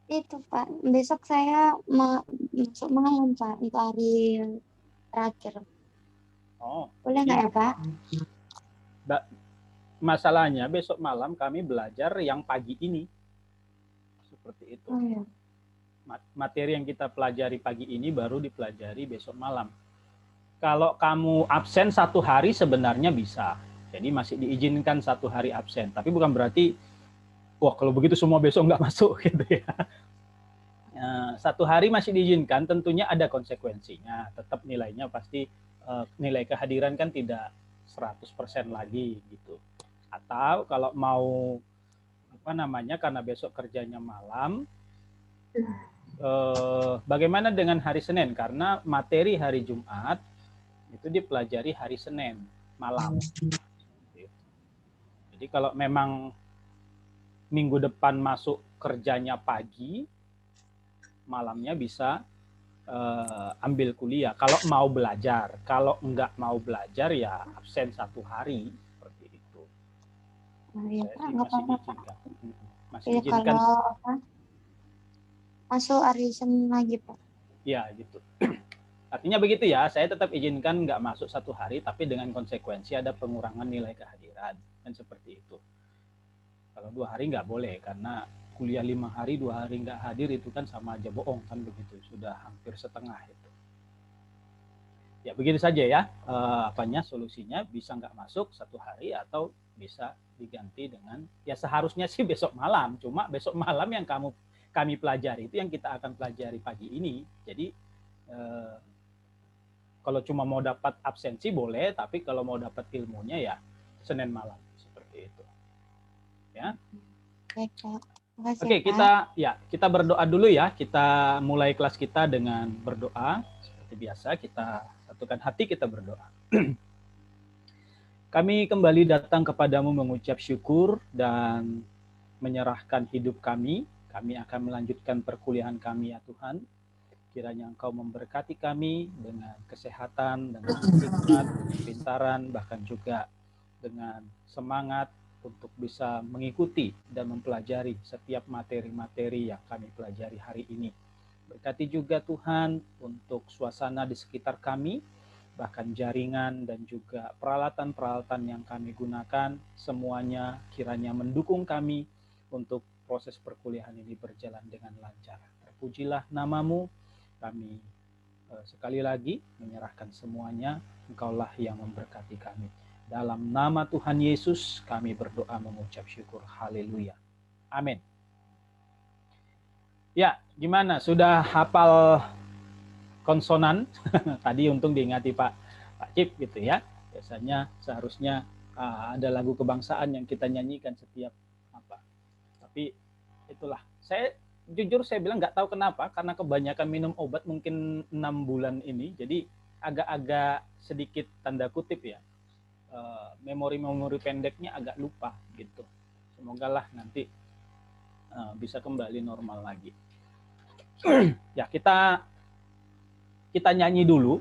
Itu Pak, besok saya masuk malam Pak, itu hari terakhir. Oh, Boleh jadi nggak ya Pak? masalahnya besok malam kami belajar yang pagi ini. Seperti itu. Oh ya. Materi yang kita pelajari pagi ini baru dipelajari besok malam. Kalau kamu absen 1 hari sebenarnya bisa. Jadi masih diizinkan 1 hari absen. Tapi bukan berarti, wah kalau begitu semua besok nggak masuk gitu ya. 1 hari masih diizinkan, tentunya ada konsekuensinya. Tetap nilainya pasti nilai kehadiran kan tidak 100% lagi gitu. Atau kalau mau karena besok kerjanya malam, bagaimana dengan hari Senin? Karena materi hari Jumat itu dipelajari hari Senin malam. Jadi kalau memang minggu depan masuk kerjanya pagi, malamnya bisa ambil kuliah. Kalau mau belajar, kalau enggak mau belajar ya absen 1 hari seperti itu. Oh ya Saya Pak, sih nggak masih apa-apa Pak. izinkan, masih Ya izinkan. kalau apa, masuk hari Senin lagi Pak. Ya gitu. Artinya begitu ya, saya tetap izinkan nggak masuk 1 hari, tapi dengan konsekuensi ada pengurangan nilai kehadiran, kan seperti itu. Kalau 2 hari nggak boleh, karena kuliah 5 hari, 2 hari nggak hadir itu kan sama aja bohong kan begitu, sudah hampir setengah itu. Ya begitu saja ya, solusinya bisa nggak masuk 1 hari atau bisa diganti dengan, ya seharusnya sih besok malam, cuma besok malam yang kami pelajari itu yang kita akan pelajari pagi ini. Jadi kalau cuma mau dapat absensi boleh, tapi kalau mau dapat ilmunya ya Senin malam seperti itu. Ya. Baik Pak. Makasih Oke, ya Pak. kita berdoa dulu ya. Kita mulai kelas kita dengan berdoa. Seperti biasa kita satukan hati, kita berdoa. Kami kembali datang kepadamu mengucap syukur dan menyerahkan hidup kami. Kami akan melanjutkan perkuliahan kami ya Tuhan. Kiranya Engkau memberkati kami dengan kesehatan, dengan hikmat, kepintaran, bahkan juga dengan semangat untuk bisa mengikuti dan mempelajari setiap materi-materi yang kami pelajari hari ini. Berkati juga Tuhan untuk suasana di sekitar kami, bahkan jaringan dan juga peralatan-peralatan yang kami gunakan, semuanya kiranya mendukung kami untuk proses perkuliahan ini berjalan dengan lancar. Terpujilah namamu, kami sekali lagi menyerahkan semuanya, Engkaulah yang memberkati kami. Dalam nama Tuhan Yesus kami berdoa mengucap syukur. Haleluya. Amin. Ya, gimana? Sudah hafal konsonan? Tadi untung diingati Pak Cip gitu ya. Biasanya seharusnya ada lagu kebangsaan yang kita nyanyikan setiap apa. Tapi itulah. Jujur saya bilang nggak tahu kenapa, karena kebanyakan minum obat mungkin 6 bulan ini, jadi agak-agak sedikit tanda kutip ya, memori-memori pendeknya agak lupa gitu. Semoga lah nanti bisa kembali normal lagi. Ya kita nyanyi dulu.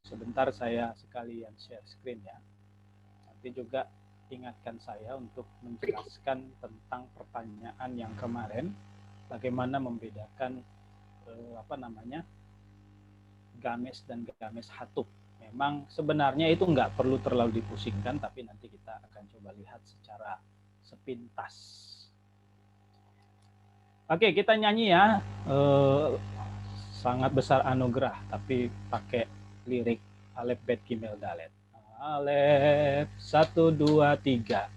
Sebentar saya sekalian share screen ya. Nanti juga ingatkan saya untuk menjelaskan tentang pertanyaan yang kemarin, bagaimana membedakan games dan games hatub. Memang sebenarnya itu nggak perlu terlalu dipusingkan, tapi nanti kita akan coba lihat secara sepintas. Oke, kita nyanyi ya. Sangat besar anugerah, tapi pakai lirik Alef Bet Gimel Dalet. Alef 1 2 3.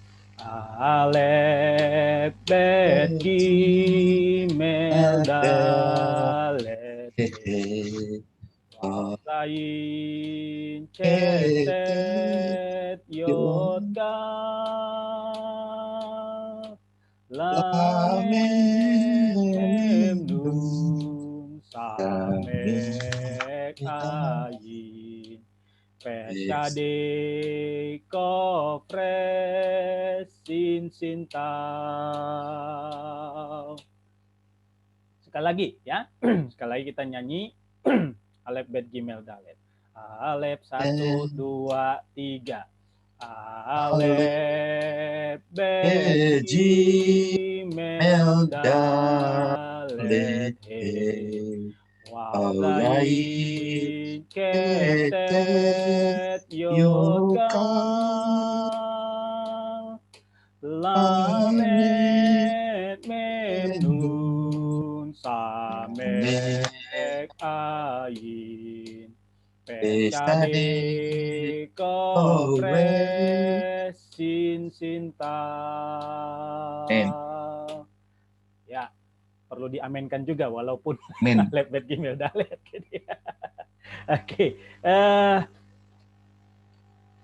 Alef Bet Gimel Dalet. Lain cetet yod kaf lamet mem nun samek ayin peskade kofres sin sintau. Sekali lagi ya. Sekali lagi kita nyanyi. Alef Bet Gimel Dalet. Alef 1 2 3. Alef Bet Gimel dalet he. Wawdai ketet yoga lamet mem nun samek ayin pecade kopres sin sinta. Ya, perlu diamenkan juga walaupun lebet gimel dalet gitu ya. Oke.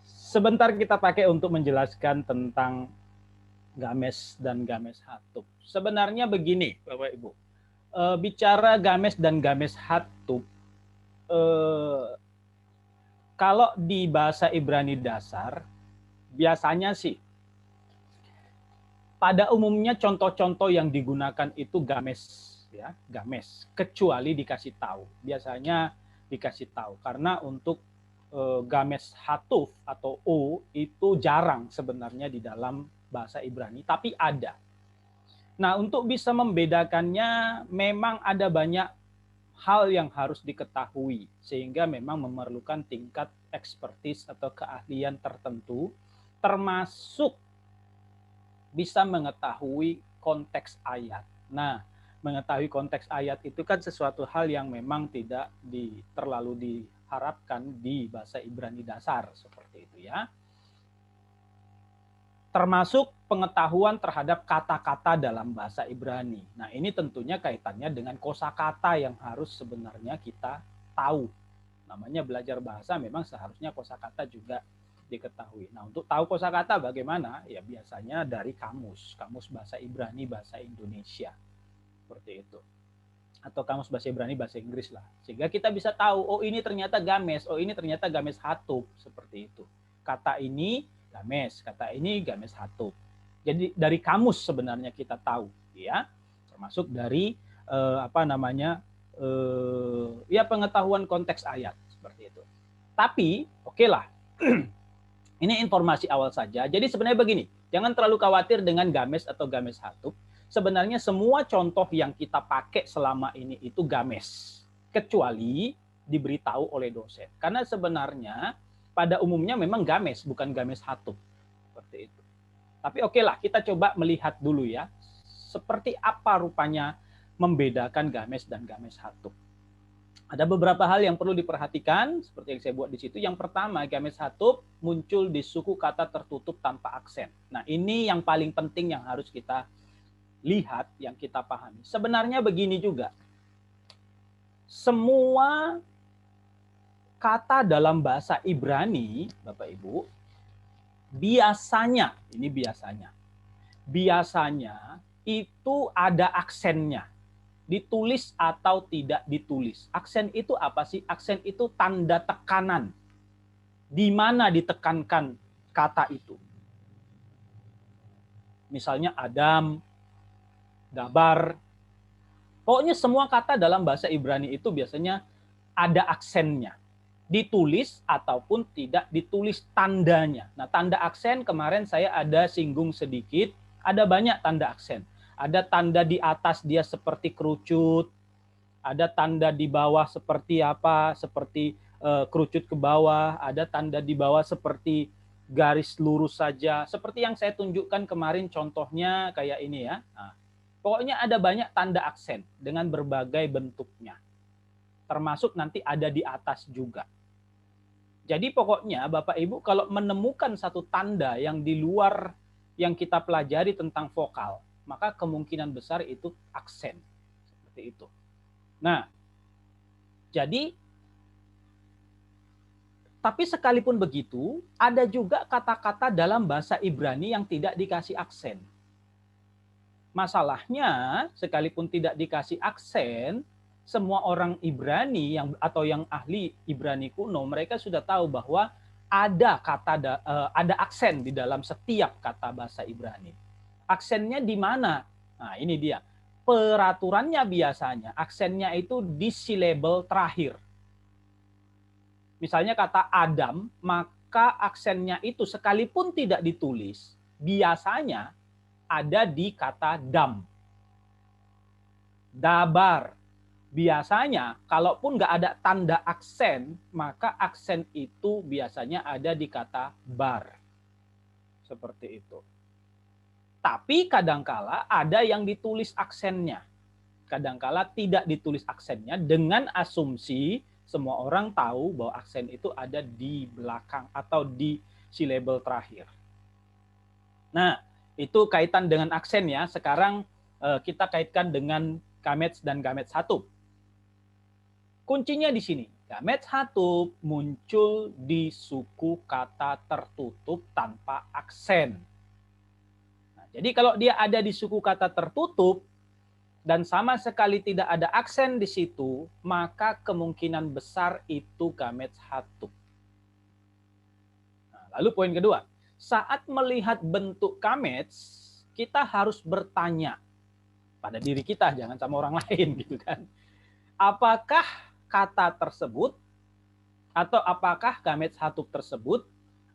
Sebentar kita pakai untuk menjelaskan tentang games dan games hatub. Sebenarnya begini, Bapak Ibu. Bicara games dan games hatub, kalau di bahasa Ibrani dasar, biasanya sih pada umumnya contoh-contoh yang digunakan itu games, ya, games. Kecuali dikasih tahu, biasanya dikasih tahu karena untuk games hatuf atau o itu jarang sebenarnya di dalam bahasa Ibrani, tapi ada. Nah, untuk bisa membedakannya memang ada banyak hal yang harus diketahui sehingga memang memerlukan tingkat ekspertis atau keahlian tertentu, termasuk bisa mengetahui konteks ayat. Nah, mengetahui konteks ayat itu kan sesuatu hal yang memang tidak terlalu diharapkan di bahasa Ibrani dasar seperti itu ya. Termasuk pengetahuan terhadap kata-kata dalam bahasa Ibrani. Nah, ini tentunya kaitannya dengan kosakata yang harus sebenarnya kita tahu. Namanya belajar bahasa memang seharusnya kosakata juga diketahui. Nah, untuk tahu kosakata bagaimana? Ya biasanya dari kamus bahasa Ibrani, bahasa Indonesia. Seperti itu. Atau kamus bahasa Ibrani, bahasa Inggris lah. Sehingga kita bisa tahu, oh ini ternyata games, oh ini ternyata games hatub, seperti itu. Kata ini games, kata ini games hatub. Jadi dari kamus sebenarnya kita tahu, ya. Termasuk dari ya pengetahuan konteks ayat seperti itu. Tapi oke lah. Ini informasi awal saja. Jadi sebenarnya begini, jangan terlalu khawatir dengan games atau games hatub. Sebenarnya semua contoh yang kita pakai selama ini itu games, kecuali diberitahu oleh dosen. Karena sebenarnya pada umumnya memang games, bukan games hatub. Seperti itu. Tapi oke lah, kita coba melihat dulu ya, seperti apa rupanya membedakan games dan games hatub. Ada beberapa hal yang perlu diperhatikan, seperti yang saya buat di situ. Yang pertama, games hatub muncul di suku kata tertutup tanpa aksen. Nah, ini yang paling penting yang harus kita lihat, yang kita pahami. Sebenarnya begini juga. Semua kata dalam bahasa Ibrani, Bapak Ibu, biasanya itu ada aksennya. Ditulis atau tidak ditulis. Aksen itu apa sih? Aksen itu tanda tekanan. Di mana ditekankan kata itu. Misalnya Adam, Dabar. Pokoknya semua kata dalam bahasa Ibrani itu biasanya ada aksennya. Ditulis ataupun tidak ditulis tandanya. Nah, tanda aksen kemarin saya ada singgung sedikit. Ada banyak tanda aksen. Ada tanda di atas dia seperti kerucut, ada tanda di bawah seperti apa, seperti kerucut ke bawah, ada tanda di bawah seperti garis lurus saja, seperti yang saya tunjukkan kemarin contohnya kayak ini ya. Nah, pokoknya ada banyak tanda aksen dengan berbagai bentuknya, termasuk nanti ada di atas juga. Jadi pokoknya Bapak Ibu kalau menemukan satu tanda yang di luar yang kita pelajari tentang vokal, maka kemungkinan besar itu aksen. Seperti itu. Nah, jadi, tapi sekalipun begitu, ada juga kata-kata dalam bahasa Ibrani yang tidak dikasih aksen. Masalahnya, sekalipun tidak dikasih aksen, semua orang Ibrani atau yang ahli Ibrani kuno, mereka sudah tahu bahwa ada aksen di dalam setiap kata bahasa Ibrani. Aksennya di mana? Nah, ini dia. Peraturannya biasanya, aksennya itu di silabel terakhir. Misalnya kata Adam, maka aksennya itu sekalipun tidak ditulis, biasanya ada di kata dam. dabar. Biasanya, kalaupun nggak ada tanda aksen, maka aksen itu biasanya ada di kata bar. Seperti itu. Tapi kadangkala ada yang ditulis aksennya. Kadangkala tidak ditulis aksennya dengan asumsi semua orang tahu bahwa aksen itu ada di belakang atau di silabel terakhir. Nah, itu kaitan dengan aksen ya. Sekarang kita kaitkan dengan gamet dan gamet satu. Kuncinya di sini. Gamet satu muncul di suku kata tertutup tanpa aksen. Nah, jadi kalau dia ada di suku kata tertutup dan sama sekali tidak ada aksen di situ, maka kemungkinan besar itu gamet satu. Nah, lalu poin kedua, saat melihat bentuk gamet, kita harus bertanya pada diri kita, jangan sama orang lain gitu kan. Apakah kata tersebut atau apakah gamet satu tersebut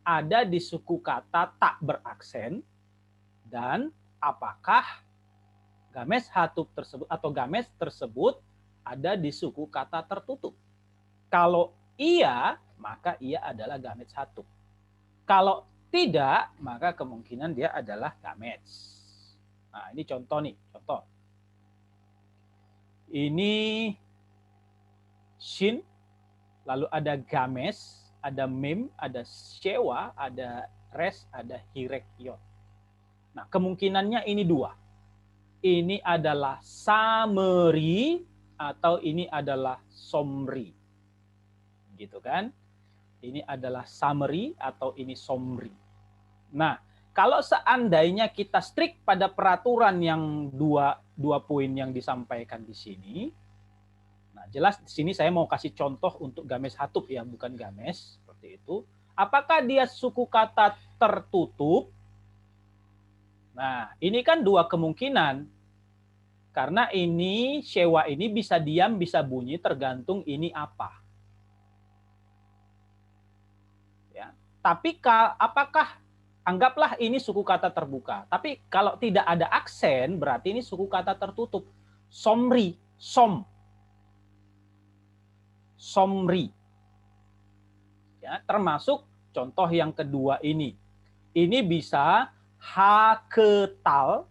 ada di suku kata tak beraksen, dan apakah gamet satu tersebut atau gamet tersebut ada di suku kata tertutup. Kalau iya, maka ia adalah gamet satu. Kalau tidak, maka kemungkinan dia adalah gamet. Nah, ini contoh nih, contoh. Ini shin, lalu ada games, ada mem, ada shewa, ada res, ada hirekyot. Nah, kemungkinannya ini dua. Ini adalah sameri atau ini adalah somri. Gitu kan? Ini adalah sameri atau ini somri. Nah, kalau seandainya kita strict pada peraturan yang dua poin yang disampaikan di sini, nah jelas di sini saya mau kasih contoh untuk games hatub ya, bukan games seperti itu. Apakah dia suku kata tertutup? Nah, ini kan dua kemungkinan. Karena ini shewa ini bisa diam, bisa bunyi tergantung ini apa. Ya. Tapi apakah anggaplah ini suku kata terbuka. Tapi kalau tidak ada aksen, berarti ini suku kata tertutup. Somri, somri. Ya, termasuk contoh yang kedua ini. Ini bisa haketal,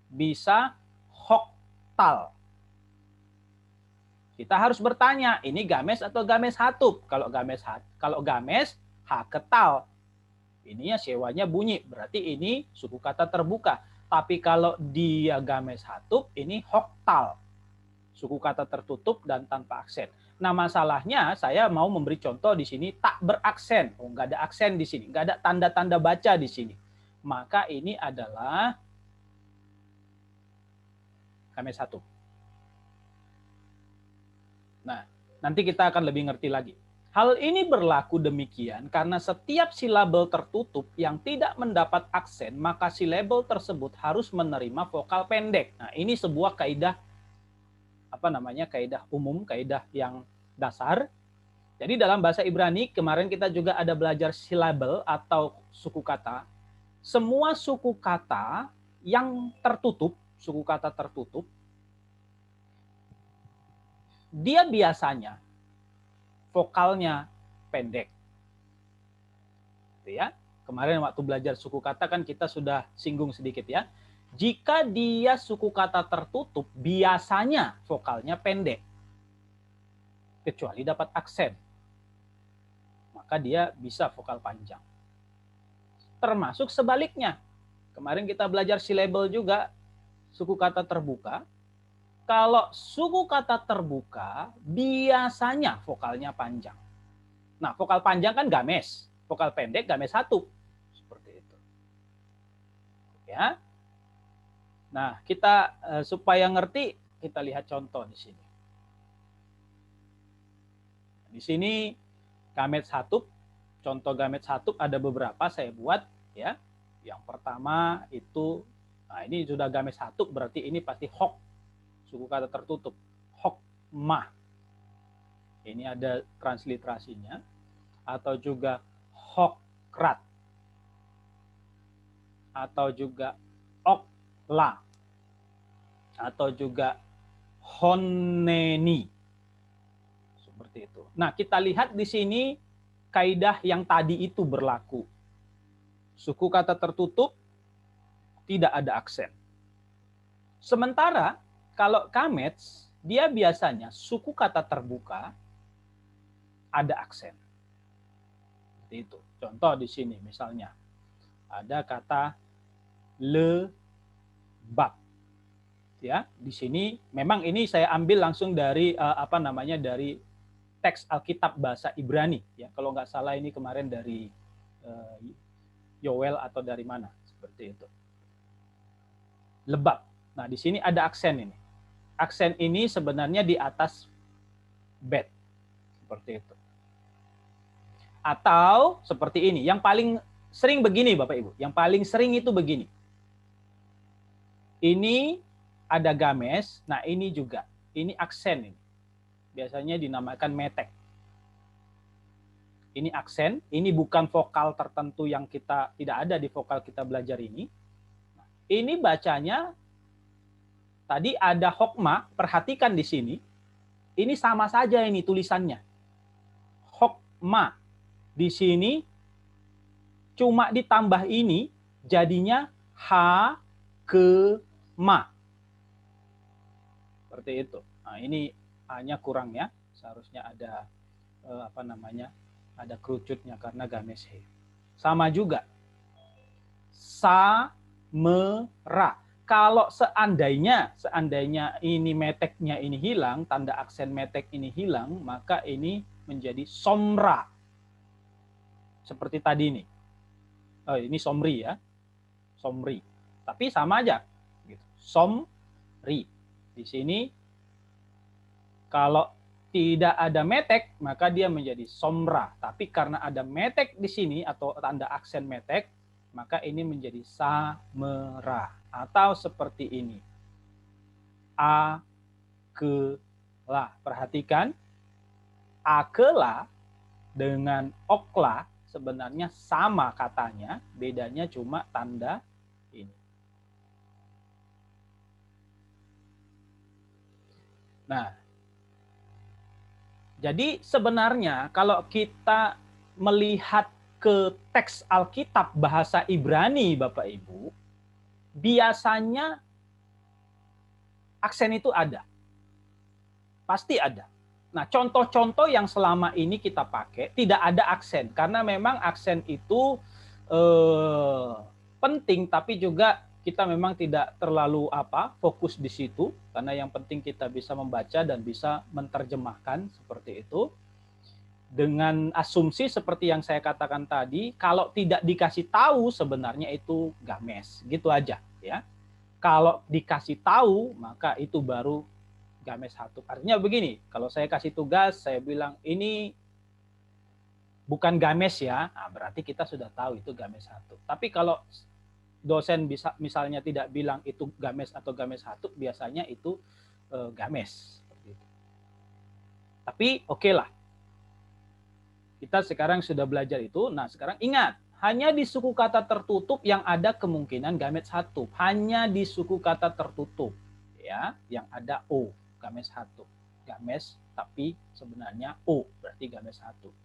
bisa hoktal. Kita harus bertanya, ini games atau games hatub? Kalau games haketal. Ini ya sewanya bunyi, berarti ini suku kata terbuka. Tapi kalau dia games hatub, ini hoktal. Suku kata tertutup dan tanpa aksen. Nah, masalahnya saya mau memberi contoh di sini tak beraksen. Oh, nggak ada aksen di sini, nggak ada tanda-tanda baca di sini. Maka ini adalah games hatub. Nah, nanti kita akan lebih ngerti lagi. Hal ini berlaku demikian karena setiap silabel tertutup yang tidak mendapat aksen, maka silabel tersebut harus menerima vokal pendek. Nah, ini sebuah kaidah kaidah umum, kaidah yang dasar. Jadi dalam bahasa Ibrani, kemarin kita juga ada belajar silabel atau suku kata. Semua suku kata yang tertutup, suku kata tertutup, dia biasanya vokalnya pendek. Ya. Kemarin waktu belajar suku kata kan kita sudah singgung sedikit ya. Jika dia suku kata tertutup, biasanya vokalnya pendek. Kecuali dapat aksen. Maka dia bisa vokal panjang. Termasuk sebaliknya. Kemarin kita belajar silabel juga, suku kata terbuka. Kalau suku kata terbuka, biasanya vokalnya panjang. Nah, vokal panjang kan games, vokal pendek games satu. Seperti itu. Ya. Nah, kita supaya ngerti, kita lihat contoh di sini. Di sini gamet satu, contoh gamet satu ada beberapa saya buat ya. Yang pertama itu, nah ini sudah gamet satu berarti ini pasti hok. Suku kata tertutup, hokmah. Ini ada transliterasinya. Atau juga hokrat. Atau juga okla. atau juga honeni. Seperti itu. Nah, kita lihat di sini kaidah yang tadi itu berlaku. Suku kata tertutup tidak ada aksen. Sementara kalau kamets, dia biasanya suku kata terbuka ada aksen. Seperti itu. Contoh di sini misalnya ada kata lebab. Ya, di sini memang ini saya ambil langsung dari dari teks Alkitab bahasa Ibrani. Ya, kalau nggak salah ini kemarin dari Yoel atau dari mana seperti itu. Lebab. Nah, di sini ada aksen ini. Aksen ini sebenarnya di atas bed. Seperti itu. Atau seperti ini. Yang paling sering begini Bapak Ibu. Yang paling sering itu begini. Ini ada games. Nah, ini juga. Ini aksen ini. Biasanya dinamakan metek. Ini aksen. Ini bukan vokal tertentu yang kita tidak ada di vokal kita belajar ini. Ini bacanya tadi ada hokma, perhatikan di sini. Ini sama saja ini tulisannya. Hokma. Di sini cuma ditambah ini jadinya ha ke ma. Seperti itu. Nah, ini hanya kurang ya. Seharusnya ada ada kerucutnya karena games he. Sama juga. Sa mera. Kalau seandainya ini meteknya ini hilang, tanda aksen metek ini hilang, maka ini menjadi somra. Seperti tadi ini. Oh, ini somri ya. Somri. Tapi sama aja. Gitu. Somri. Di sini kalau tidak ada metek, maka dia menjadi somra. Tapi karena ada metek di sini atau tanda aksen metek, maka ini menjadi samera. Atau seperti ini. Akela. Perhatikan. Akela dengan okla sebenarnya sama katanya. Bedanya cuma tanda ini. Nah, jadi sebenarnya kalau kita melihat ke teks Alkitab bahasa Ibrani, Bapak Ibu, biasanya aksen itu ada. Pasti ada. Nah, contoh-contoh yang selama ini kita pakai tidak ada aksen. Karena memang aksen itu penting, tapi juga kita memang tidak terlalu fokus di situ. Karena yang penting kita bisa membaca dan bisa menerjemahkan seperti itu. Dengan asumsi seperti yang saya katakan tadi, kalau tidak dikasih tahu sebenarnya itu games, gitu aja ya. Kalau dikasih tahu maka itu baru games satu. Artinya begini, kalau saya kasih tugas, saya bilang ini bukan games ya, nah, berarti kita sudah tahu itu games satu. Tapi kalau dosen bisa misalnya tidak bilang itu games atau games satu, biasanya itu games. Tapi oke lah. Kita sekarang sudah belajar itu. Nah, sekarang ingat, hanya di suku kata tertutup yang ada kemungkinan gamet satu. Hanya di suku kata tertutup, ya, yang ada o, gamet satu. Games, tapi sebenarnya o, berarti gamet satu.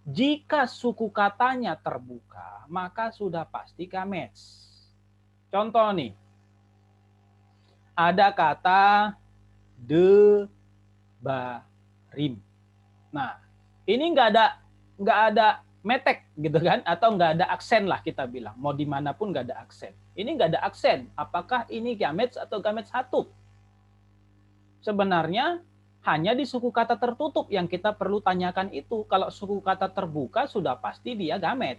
Jika suku katanya terbuka, maka sudah pasti gamet. Contoh nih, ada kata debarim. Nah, ini nggak ada metek gitu kan, atau nggak ada aksen lah kita bilang, mau dimanapun nggak ada aksen. Ini nggak ada aksen, apakah ini gamet atau gamet satu? Sebenarnya hanya di suku kata tertutup yang kita perlu tanyakan itu. Kalau suku kata terbuka sudah pasti dia gamet.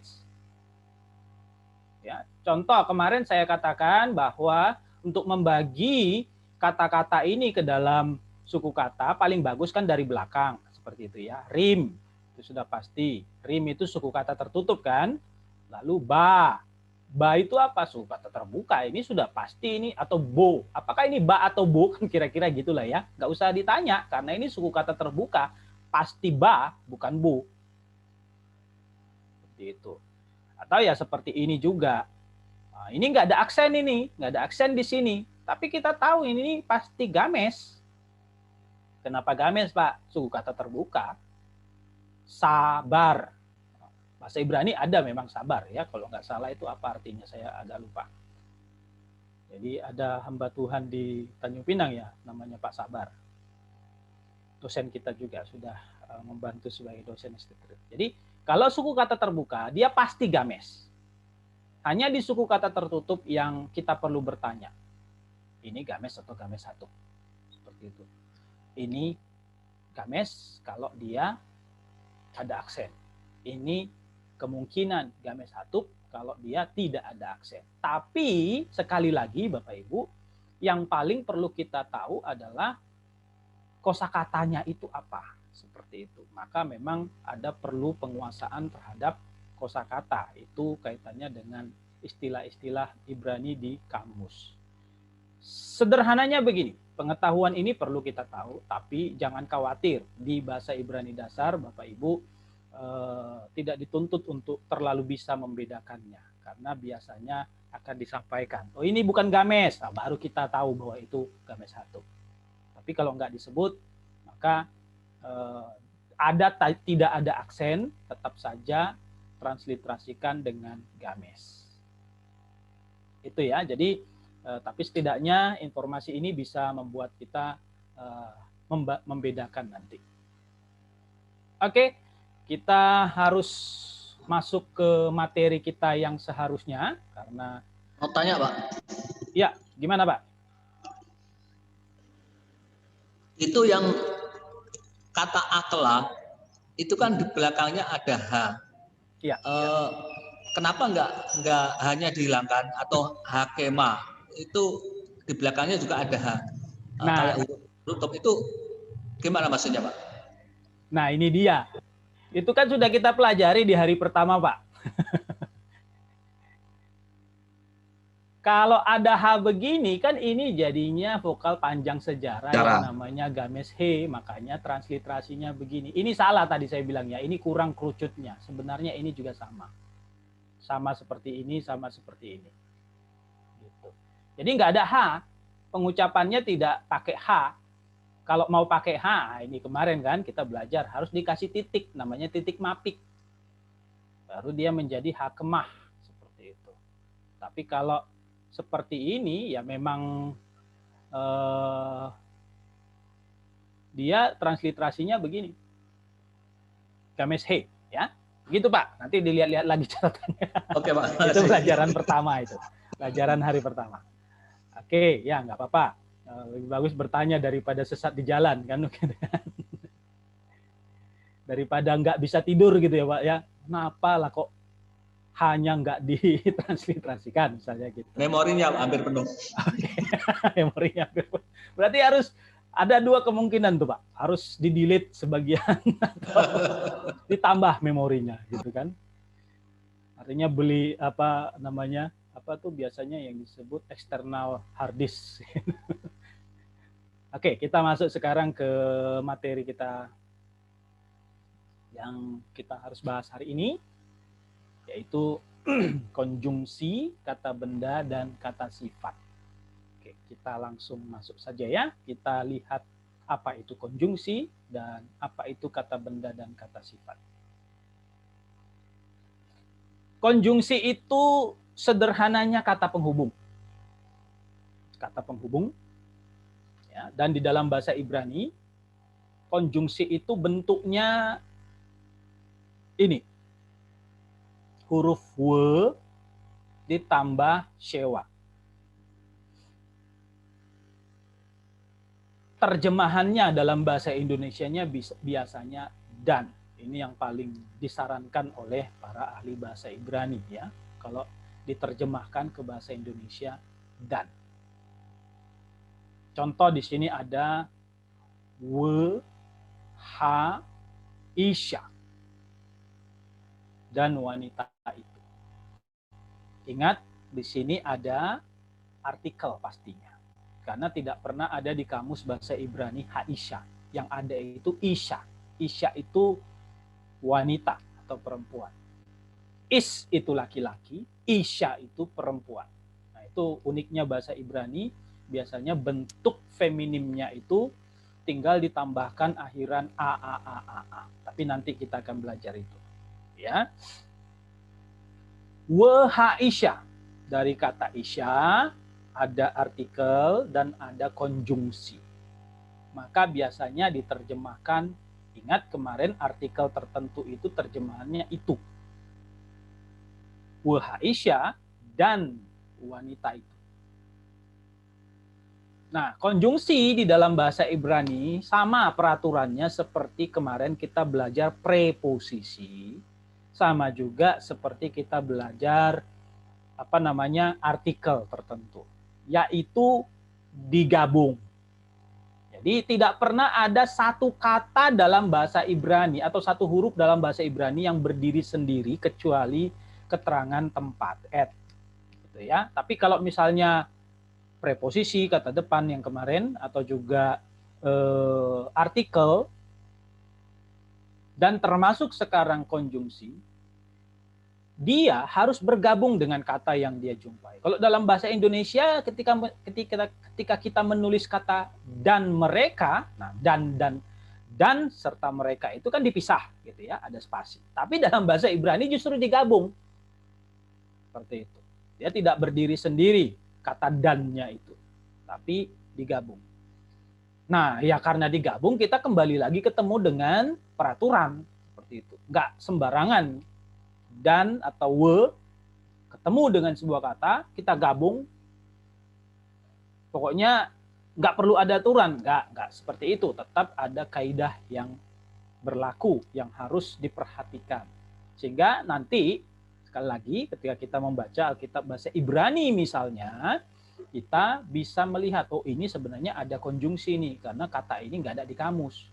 Ya, contoh kemarin saya katakan bahwa untuk membagi kata-kata ini ke dalam suku kata paling bagus kan dari belakang seperti itu ya. Rim itu sudah pasti. Rim itu suku kata tertutup kan. Lalu ba. Ba itu apa? Suku kata terbuka. Ini sudah pasti ini. Atau bo. Apakah ini ba atau bo? Kan kira-kira gitulah ya. Nggak usah ditanya. Karena ini suku kata terbuka. Pasti ba, bukan bo. Seperti itu. Atau ya seperti ini juga. Nah, ini nggak ada aksen ini. Nggak ada aksen di sini. Tapi kita tahu ini pasti games. Kenapa games, Pak? Suku kata terbuka. Sabar. Bahasa Ibrani ada memang sabar ya. Kalau nggak salah itu apa artinya? Saya agak lupa. Jadi ada hamba Tuhan di Tanjung Pinang ya, namanya Pak Sabar. Dosen kita juga sudah membantu sebagai dosen institut. Jadi kalau suku kata terbuka, dia pasti games. Hanya di suku kata tertutup yang kita perlu bertanya. Ini games atau games satu? Seperti itu. Ini games kalau dia ada aksen. Ini kemungkinan games satu kalau dia tidak ada aksen. Tapi sekali lagi Bapak Ibu, yang paling perlu kita tahu adalah kosakatanya itu apa, seperti itu. Maka memang ada perlu penguasaan terhadap kosakata. Itu kaitannya dengan istilah-istilah Ibrani di kamus. Sederhananya begini, pengetahuan ini perlu kita tahu, tapi jangan khawatir. Di bahasa Ibrani dasar, Bapak Ibu tidak dituntut untuk terlalu bisa membedakannya, karena biasanya akan disampaikan, oh ini bukan games, nah, baru kita tahu bahwa itu games satu. Tapi kalau nggak disebut, maka tidak ada aksen, tetap saja transliterasikan dengan games. Itu ya, jadi tapi setidaknya informasi ini bisa membuat kita membedakan nanti. Oke, kita harus masuk ke materi kita yang seharusnya, karena... Mau tanya, Pak? Ya, gimana Pak? Itu yang kata akla, itu kan di belakangnya ada H. Ya. Kenapa nggak hanya dihilangkan, atau hakema itu di belakangnya juga ada H? Nah, kayak huruf itu gimana maksudnya, Pak? Nah, ini dia. Itu kan sudah kita pelajari di hari pertama, Pak. Kalau ada H begini, kan ini jadinya vokal panjang sejarah yang namanya games he, makanya transliterasinya begini. Ini salah tadi saya bilang ya, ini kurang kerucutnya. Sebenarnya ini juga sama. Sama seperti ini, sama seperti ini. Gitu. Jadi nggak ada H, pengucapannya tidak pakai H. Kalau mau pakai H, ini kemarin kan kita belajar, harus dikasih titik, namanya titik mapik. Baru dia menjadi hakemah, seperti itu. Tapi kalau seperti ini ya memang dia transliterasinya begini, games he, ya gitu Pak, nanti dilihat-lihat lagi catatannya. Oke Pak. Itu pelajaran pertama, itu pelajaran hari pertama. Oke ya, nggak apa-apa, lebih bagus bertanya daripada sesat di jalan kan. Daripada nggak bisa tidur gitu ya Pak ya, kenapa lah kok hanya nggak ditransliterasikan misalnya gitu. Memorinya hampir penuh. Memorinya hampir penuh. Berarti harus ada dua kemungkinan tuh Pak. Harus di-delete sebagian atau ditambah memorinya gitu kan. Artinya beli apa namanya? Apa tuh biasanya yang disebut external hard disk. Oke, kita masuk sekarang ke materi kita yang kita harus bahas hari ini, yaitu konjungsi, kata benda, dan kata sifat. Oke, kita langsung masuk saja ya. Kita lihat apa itu konjungsi dan apa itu kata benda dan kata sifat. Konjungsi itu sederhananya kata penghubung. Kata penghubung. Ya, dan di dalam bahasa Ibrani, konjungsi itu bentuknya ini. Huruf W ditambah shewa. Terjemahannya dalam bahasa Indonesianya biasanya dan. Ini yang paling disarankan oleh para ahli bahasa Ibrani ya. Kalau diterjemahkan ke bahasa Indonesia dan. Contoh di sini ada W, H, Isya. Dan wanita itu. Ingat, di sini ada artikel pastinya. Karena tidak pernah ada di kamus bahasa Ibrani Haisha. Yang ada itu Isya. Isya itu wanita atau perempuan. Is itu laki-laki, Isya itu perempuan. Nah, itu uniknya bahasa Ibrani. biasanya bentuk feminimnya itu tinggal ditambahkan akhiran a. Tapi nanti kita akan belajar itu. Ya. Wahaisya. Dari kata isya ada artikel dan ada konjungsi. Maka biasanya diterjemahkan, ingat kemarin artikel tertentu itu terjemahannya itu. Wahaisya dan wanita itu. Nah, konjungsi di dalam bahasa Ibrani sama peraturannya seperti kemarin kita belajar preposisi, sama juga seperti kita belajar artikel tertentu, yaitu digabung. Jadi tidak pernah ada satu kata dalam bahasa Ibrani atau satu huruf dalam bahasa Ibrani yang berdiri sendiri kecuali keterangan tempat, gitu ya. Tapi kalau misalnya preposisi, kata depan yang kemarin, atau juga artikel, dan termasuk sekarang konjungsi, dia harus bergabung dengan kata yang dia jumpai. Kalau dalam bahasa Indonesia, ketika kita menulis kata dan mereka, nah dan serta mereka itu kan dipisah, gitu ya, ada spasi. Tapi dalam bahasa Ibrani justru digabung, seperti itu. Dia tidak berdiri sendiri kata dannya itu, tapi digabung. Nah, ya karena digabung kita kembali lagi ketemu dengan peraturan seperti itu. Nggak sembarangan dan atau ketemu dengan sebuah kata, kita gabung. Pokoknya nggak perlu ada aturan, nggak seperti itu. Tetap ada kaidah yang berlaku yang harus diperhatikan. Sehingga nanti sekali lagi ketika kita membaca Alkitab bahasa Ibrani misalnya, kita bisa melihat, oh ini sebenarnya ada konjungsi nih, karena kata ini nggak ada di kamus.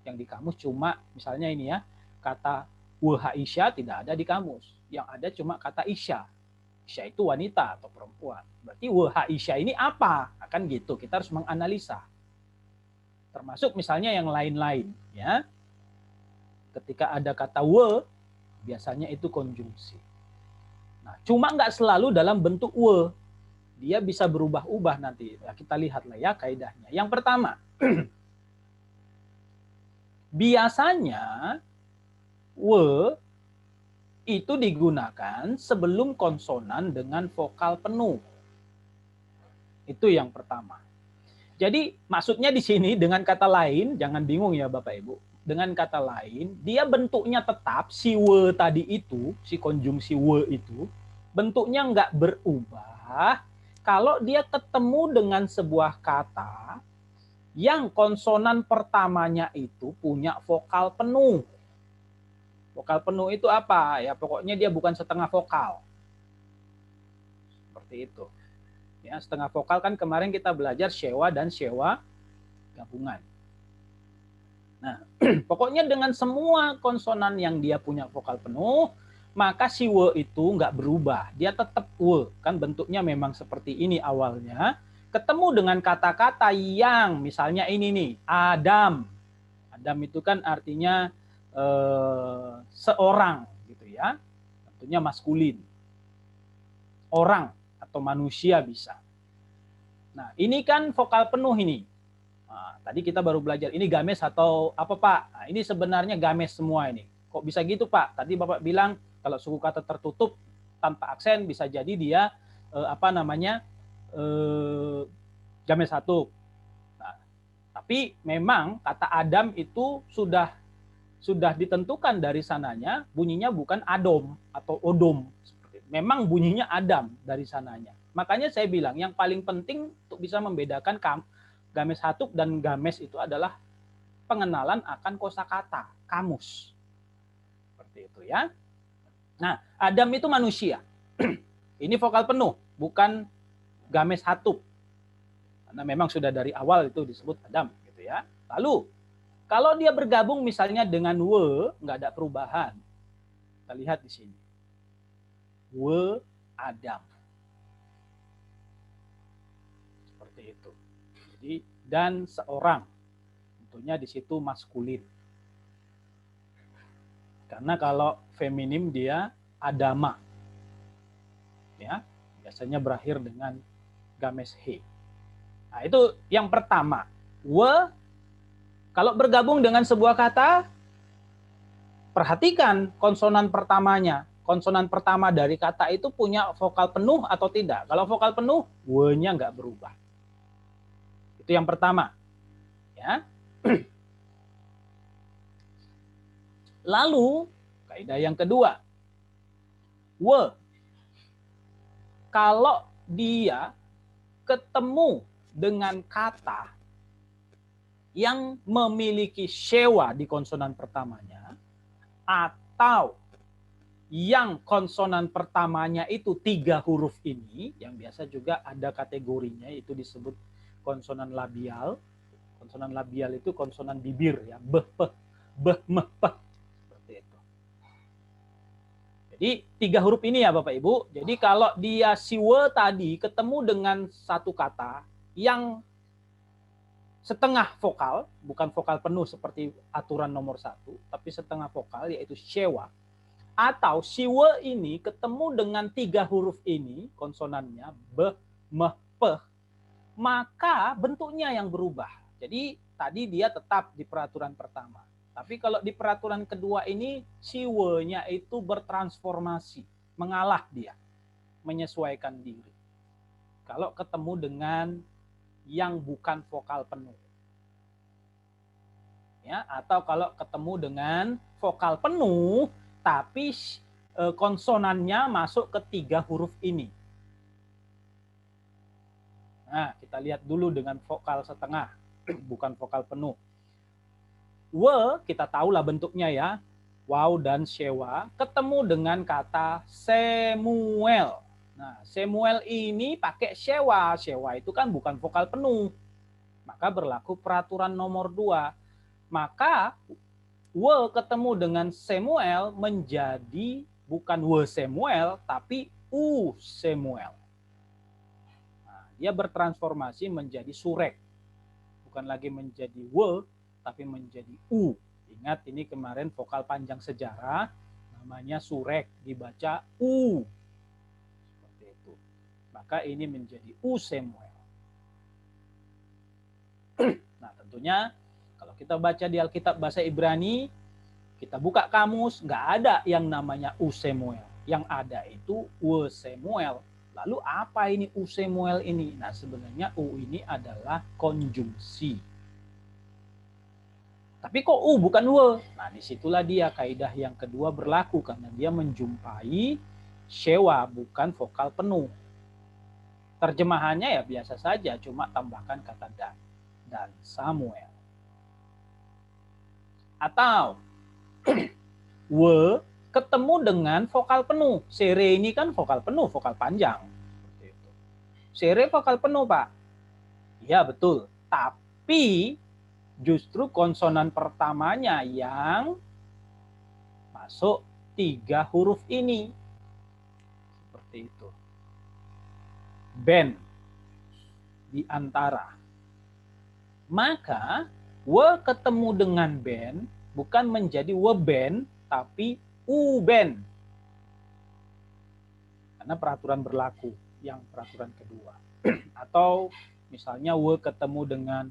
Yang di kamus cuma misalnya ini ya, kata wahaisya tidak ada di kamus. Yang ada cuma kata isya. Isya itu wanita atau perempuan. Berarti wahaisya ini apa? Akan gitu, kita harus menganalisa. Termasuk misalnya yang lain-lain, ya. Ketika ada kata biasanya itu konjungsi. Nah, cuma nggak selalu dalam bentuk dia bisa berubah-ubah nanti. Ya, kita lihatlah ya kaidahnya. Yang pertama, biasanya itu digunakan sebelum konsonan dengan vokal penuh. Itu yang pertama. Jadi maksudnya di sini dengan kata lain, jangan bingung ya Bapak Ibu. Dengan kata lain, dia bentuknya tetap, si tadi itu, si konjungsi itu, bentuknya nggak berubah kalau dia ketemu dengan sebuah kata yang konsonan pertamanya itu punya vokal penuh. Vokal penuh itu apa? Ya pokoknya dia bukan setengah vokal. Seperti itu. Ya, setengah vokal kan kemarin kita belajar sewa dan sewa gabungan. Nah, pokoknya dengan semua konsonan yang dia punya vokal penuh, maka si itu nggak berubah. Dia tetap kan bentuknya memang seperti ini awalnya. Ketemu dengan kata-kata yang misalnya ini nih, Adam. Adam itu kan artinya seorang gitu ya. Tentunya maskulin. Orang atau manusia bisa. Nah, ini kan vokal penuh ini. Nah, tadi kita baru belajar ini games atau apa Pak? Nah, ini sebenarnya games semua ini. Kok bisa gitu Pak? Tadi Bapak bilang kalau suku kata tertutup tanpa aksen bisa jadi dia games satu. Nah, tapi memang kata Adam itu sudah ditentukan dari sananya bunyinya bukan Adom atau Odom. Memang bunyinya Adam dari sananya. Makanya saya bilang yang paling penting untuk bisa membedakan games hatuk dan games itu adalah pengenalan akan kosakata, kamus. Seperti itu ya. Nah, Adam itu manusia. Ini vokal penuh, bukan games hatuk. Karena memang sudah dari awal itu disebut Adam gitu ya. Lalu kalau dia bergabung misalnya dengan nggak ada perubahan. Kita lihat di sini. Adam. Seperti itu. Jadi dan seorang. Tentunya di situ maskulin. Karena kalau feminim dia Adama. Ya, biasanya berakhir dengan games he. Nah, itu yang pertama. We, kalau bergabung dengan sebuah kata, perhatikan konsonan pertamanya. Konsonan pertama dari kata itu punya vokal penuh atau tidak. Kalau vokal penuh, we-nya nggak berubah. Itu yang pertama. Ya. Lalu, kaidah yang kedua. We, kalau dia ketemu dengan kata yang memiliki sewa di konsonan pertamanya, atau yang konsonan pertamanya itu 3 huruf ini, yang biasa juga ada kategorinya, itu disebut konsonan labial. Konsonan labial itu konsonan bibir, ya, beh, peh, beh, meh, peh, seperti itu. Jadi 3 huruf ini ya Bapak Ibu. Jadi kalau dia siwe tadi ketemu dengan satu kata yang setengah vokal, bukan vokal penuh seperti aturan nomor 1, tapi setengah vokal, yaitu sewa. Atau siwe ini ketemu dengan 3 huruf ini, konsonannya be, meh, peh, maka bentuknya yang berubah. Jadi tadi dia tetap di peraturan pertama. Tapi kalau di peraturan kedua ini, siwe-nya itu bertransformasi, mengalah dia, menyesuaikan diri. Kalau ketemu dengan yang bukan vokal penuh. Ya, atau kalau ketemu dengan vokal penuh, tapi konsonannya masuk ke 3 huruf ini. Nah, kita lihat dulu dengan vokal setengah, bukan vokal penuh. We, kita tahulah bentuknya ya, waw dan sewa, ketemu dengan kata Samuel. Nah, Samuel ini pakai sewa. Sewa itu kan bukan vokal penuh. Maka berlaku peraturan nomor 2. Maka we ketemu dengan Samuel menjadi bukan we Samuel, tapi u Samuel. Nah, dia bertransformasi menjadi surek. Bukan lagi menjadi we, tapi menjadi u. Ingat, ini kemarin vokal panjang sejarah, namanya surek, dibaca u. Seperti itu. Maka ini menjadi u Samuel. Nah, tentunya kalau kita baca di Alkitab bahasa Ibrani, kita buka kamus, nggak ada yang namanya u Samuel. Yang ada itu we Samuel. Lalu apa ini u Samuel ini? Nah, sebenarnya u ini adalah konjungsi. Tapi kok u bukan we? Nah, disitulah dia kaidah yang kedua berlaku, karena dia menjumpai sewa, bukan vokal penuh. Terjemahannya ya biasa saja, cuma tambahkan kata dan Samuel. Atau we ketemu dengan vokal penuh. Sere ini kan vokal penuh, vokal panjang. Seperti itu. Sere vokal penuh, Pak. Iya, betul. Tapi justru konsonan pertamanya yang masuk 3 huruf ini. Seperti itu. Ben di antara. Maka we ketemu dengan ben bukan menjadi we ben, tapi u ben. Karena peraturan berlaku yang peraturan kedua. Atau misalnya we ketemu dengan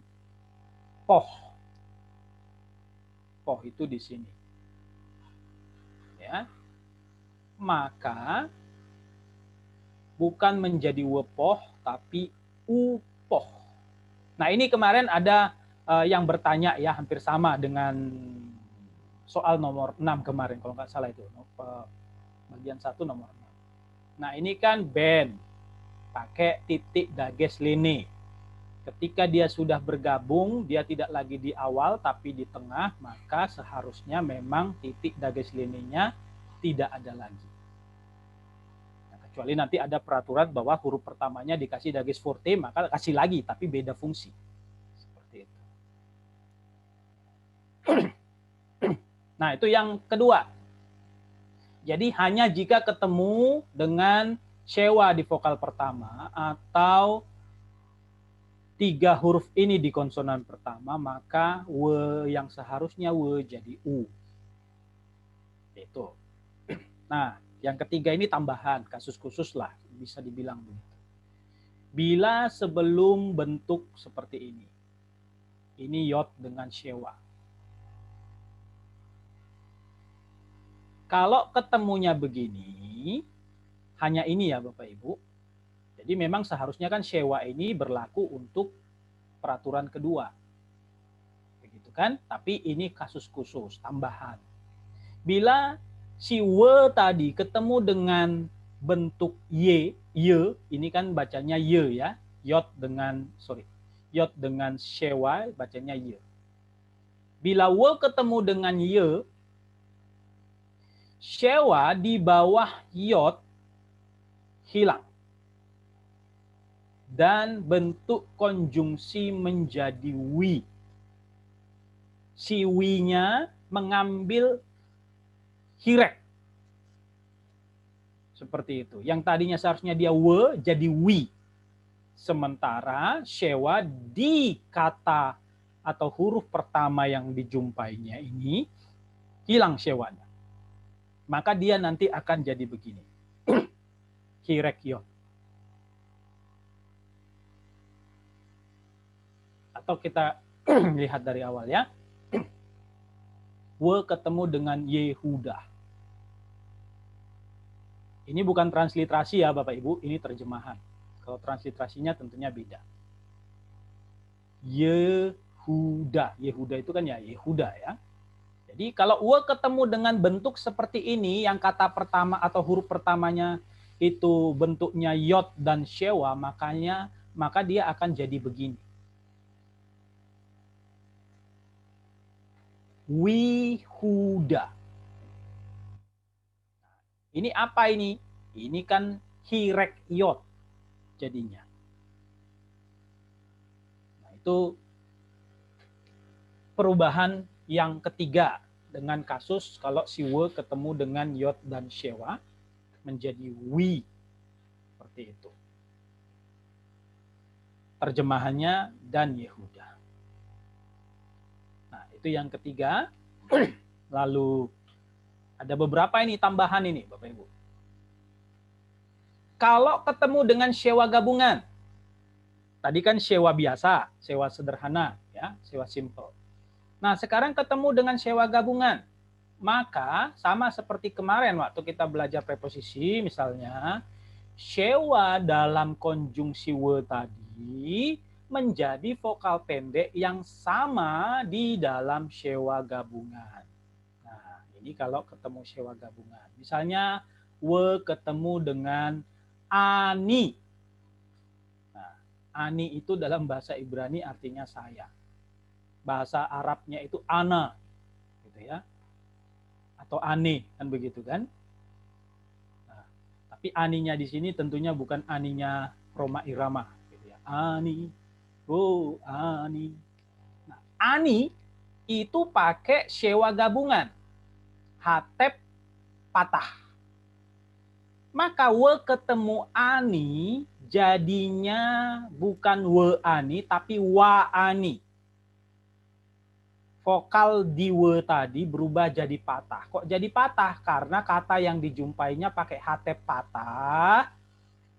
poh. Poh itu di sini. Ya. Maka bukan menjadi wepoh, tapi upoh. Nah, ini kemarin ada yang bertanya ya, hampir sama dengan soal nomor 6 kemarin, kalau nggak salah itu. Bagian 1 nomor 6. Nah, ini kan ben, pakai titik dages lini. Ketika dia sudah bergabung, dia tidak lagi di awal, tapi di tengah, maka seharusnya memang titik dages lininya tidak ada lagi. Kecuali nanti ada peraturan bahwa huruf pertamanya dikasih dages forte, maka kasih lagi, tapi beda fungsi. Seperti itu. Nah, itu yang kedua. Jadi hanya jika ketemu dengan sewa di vokal pertama atau 3 huruf ini di konsonan pertama, maka we yang seharusnya we jadi u. Itu. Nah, yang ketiga ini tambahan, kasus khusus lah, bisa dibilang begitu. Bila sebelum bentuk seperti ini. Ini yod dengan shewa. Kalau ketemunya begini, hanya ini ya Bapak Ibu. Jadi memang seharusnya kan shewa ini berlaku untuk peraturan kedua. Begitu kan? Tapi ini kasus khusus, tambahan. Bila si we tadi ketemu dengan bentuk y, ini kan bacanya y ya. Yod dengan shewa bacanya y. Bila we ketemu dengan y, shewa di bawah yod hilang. Dan bentuk konjungsi menjadi wi. Si wi-nya mengambil hirek. Seperti itu. Yang tadinya seharusnya dia we jadi wi. Sementara shewa di kata atau huruf pertama yang dijumpainya ini hilang shewanya. Maka dia nanti akan jadi begini. Hirek yod. Atau kita lihat dari awal ya. We ketemu dengan Yehuda. Ini bukan transliterasi ya Bapak Ibu, ini terjemahan. Kalau transliterasinya tentunya beda. Yehuda. Yehuda itu kan ya Yehuda ya. Jadi kalau we ketemu dengan bentuk seperti ini, yang kata pertama atau huruf pertamanya itu bentuknya yod dan shewa, maka dia akan jadi begini. Wihuda. Ini apa ini? Ini kan hirek yod jadinya. Nah, itu perubahan yang ketiga dengan kasus kalau si we ketemu dengan yod dan shewa menjadi wi. Seperti itu. Terjemahannya dan Yehuda. Nah, itu yang ketiga. Lalu ada beberapa ini tambahan ini Bapak Ibu. Kalau ketemu dengan shewa gabungan. Tadi kan shewa biasa, shewa sederhana, ya, shewa simple. Nah, sekarang ketemu dengan shewa gabungan. Maka sama seperti kemarin waktu kita belajar preposisi, misalnya shewa dalam konjungsi we tadi menjadi vokal pendek yang sama di dalam shewa gabungan. Nah, ini kalau ketemu shewa gabungan. Misalnya we ketemu dengan ani. Nah, ani itu dalam bahasa Ibrani artinya saya. Bahasa Arabnya itu ana, gitu ya. Atau ane, kan begitu kan? Nah, tapi aninya di sini tentunya bukan aninya Roma Irama, gitu ya. Ani, oh ani. Nah, ani itu pakai shewa gabungan, hatep patah. Maka we ketemu ani jadinya bukan we ani tapi wa ani. Vokal di we tadi berubah jadi patah. Kok jadi patah? Karena kata yang dijumpainya pakai hatep patah,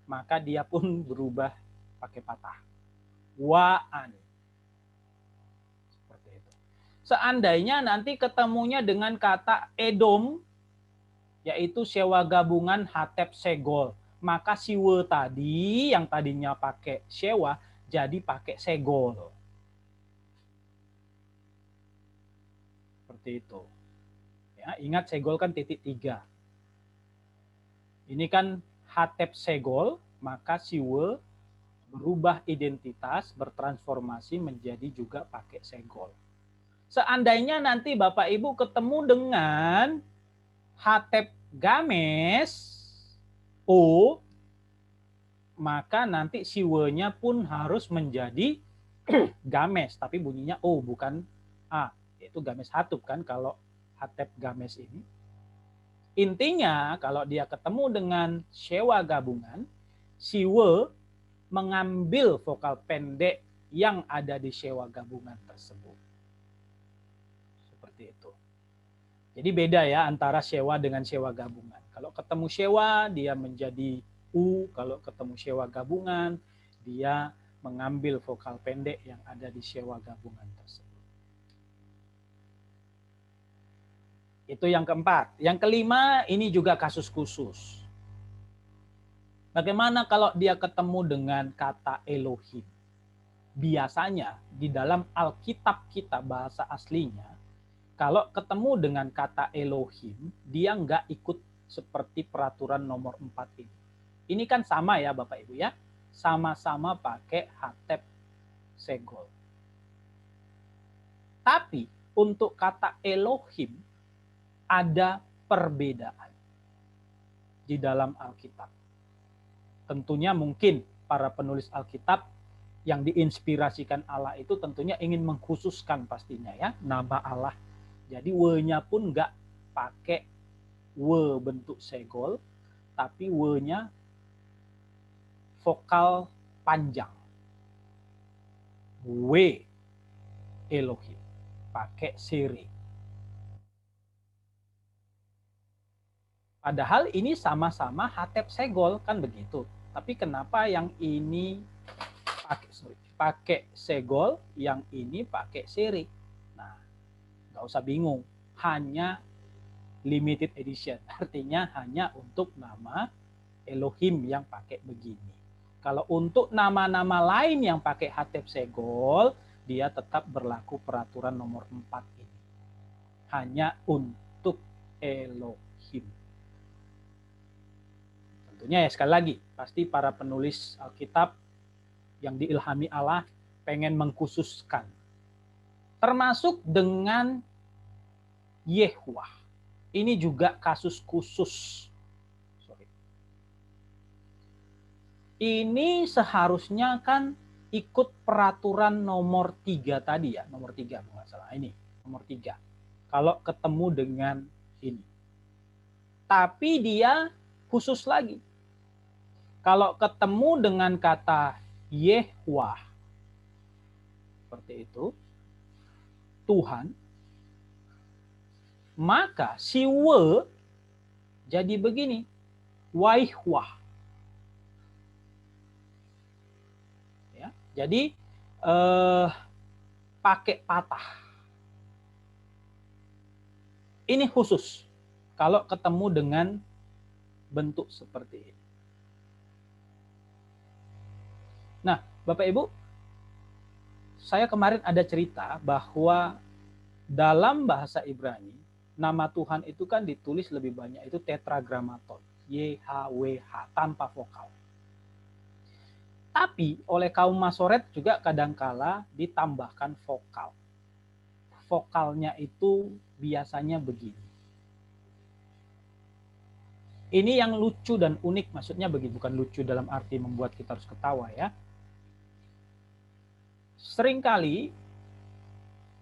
maka dia pun berubah pakai patah. Wa ani. Seperti itu. Seandainya nanti ketemunya dengan kata edom, yaitu shewa gabungan hatep segol. Maka si we tadi yang tadinya pakai shewa jadi pakai segol. Seperti itu. Ya, ingat segol kan titik 3. Ini kan hatep segol, maka si we berubah identitas, bertransformasi menjadi juga pakai segol. Seandainya nanti Bapak Ibu ketemu dengan hatep games O, maka nanti si we-nya pun harus menjadi games, tapi bunyinya O bukan A, yaitu games hatup kan kalau hatep games ini. Intinya kalau dia ketemu dengan shewa gabungan, si we mengambil vokal pendek yang ada di shewa gabungan tersebut. Seperti itu. Jadi beda ya antara shewa dengan shewa gabungan. Kalau ketemu shewa dia menjadi U, kalau ketemu shewa gabungan Dia mengambil vokal pendek yang ada di sewa gabungan tersebut. Itu yang keempat. Yang kelima, ini juga kasus khusus. Bagaimana kalau dia ketemu dengan kata Elohim? Biasanya di dalam Alkitab kita bahasa aslinya, kalau ketemu dengan kata Elohim, dia nggak ikut seperti peraturan nomor 4 ini. Ini kan sama ya Bapak Ibu ya, sama-sama pakai hatep segol. Tapi untuk kata Elohim ada perbedaan di dalam Alkitab. Tentunya mungkin para penulis Alkitab yang diinspirasikan Allah itu tentunya ingin mengkhususkan pastinya ya nama Allah. Jadi we-nya pun nggak pakai we bentuk segol, tapi we-nya vokal panjang. We Elohim pakai siri. Padahal ini sama-sama hatep segol kan begitu. Tapi kenapa yang ini pakai segol, yang ini pakai siri? Nah, nggak usah bingung. Hanya limited edition. Artinya hanya untuk nama Elohim yang pakai begini. Kalau untuk nama-nama lain yang pakai hatep segol, dia tetap berlaku peraturan nomor 4 ini. Hanya untuk Elohim. Tentunya ya sekali lagi, pasti para penulis Alkitab yang diilhami Allah pengen mengkhususkan. Termasuk dengan Yehwah. Ini juga kasus khusus. Ini seharusnya kan ikut peraturan nomor 3 tadi ya. Nomor 3 nggak salah. Ini nomor 3. Kalau ketemu dengan ini. Tapi dia khusus lagi. Kalau ketemu dengan kata Yehwah, seperti itu, Tuhan, maka si we jadi begini, Waihwah. Ya, jadi pakai patah. Ini khusus kalau ketemu dengan bentuk seperti ini. Nah, Bapak Ibu, saya kemarin ada cerita bahwa dalam bahasa Ibrani, nama Tuhan itu kan ditulis lebih banyak, itu tetragrammaton, YHWH, tanpa vokal. Tapi oleh kaum Masoret juga kadangkala ditambahkan vokal. Vokalnya itu biasanya begini. Ini yang lucu dan unik, maksudnya begini, bukan lucu dalam arti membuat kita harus ketawa ya. Seringkali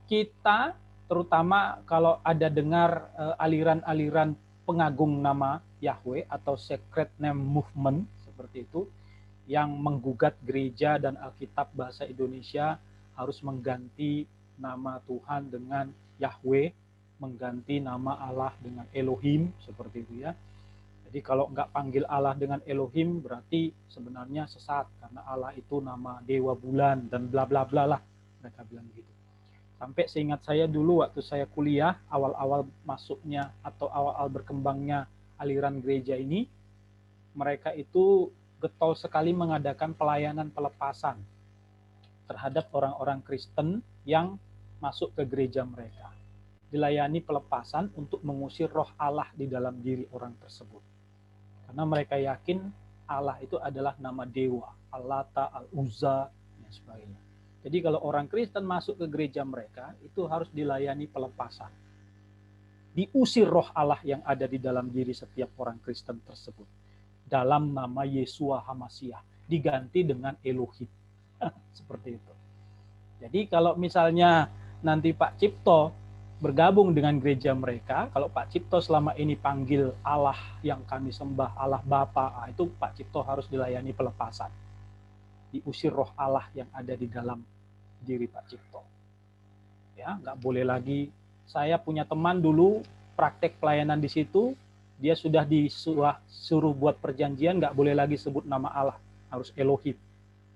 kita, terutama kalau ada dengar aliran-aliran pengagung nama Yahweh atau Sacred Name Movement seperti itu, yang menggugat gereja dan Alkitab bahasa Indonesia harus mengganti nama Tuhan dengan Yahweh, mengganti nama Allah dengan Elohim, seperti itu ya. Jadi kalau nggak panggil Allah dengan Elohim berarti sebenarnya sesat karena Allah itu nama dewa bulan dan bla bla bla lah, mereka bilang gitu. Sampai seingat saya dulu waktu saya kuliah, awal-awal masuknya atau awal-awal berkembangnya aliran gereja ini, mereka itu getol sekali mengadakan pelayanan pelepasan terhadap orang-orang Kristen yang masuk ke gereja mereka. Dilayani pelepasan untuk mengusir roh Allah di dalam diri orang tersebut. Karena mereka yakin Allah itu adalah nama dewa, Al-Lata, Al-Uzza, dan sebagainya. Jadi kalau orang Kristen masuk ke gereja mereka, itu harus dilayani pelepasan. Diusir roh Allah yang ada di dalam diri setiap orang Kristen tersebut. Dalam nama Yesua HaMasiah. Diganti dengan Elohim. Seperti itu. Jadi kalau misalnya nanti Pak Cipto bergabung dengan gereja mereka, kalau Pak Cipto selama ini panggil Allah yang kami sembah, Allah Bapa, itu Pak Cipto harus dilayani pelepasan. Diusir roh Allah yang ada di dalam diri Pak Cipto. Ya, nggak boleh lagi. Saya punya teman dulu praktek pelayanan di situ, dia sudah disuruh buat perjanjian, nggak boleh lagi sebut nama Allah, harus Elohim.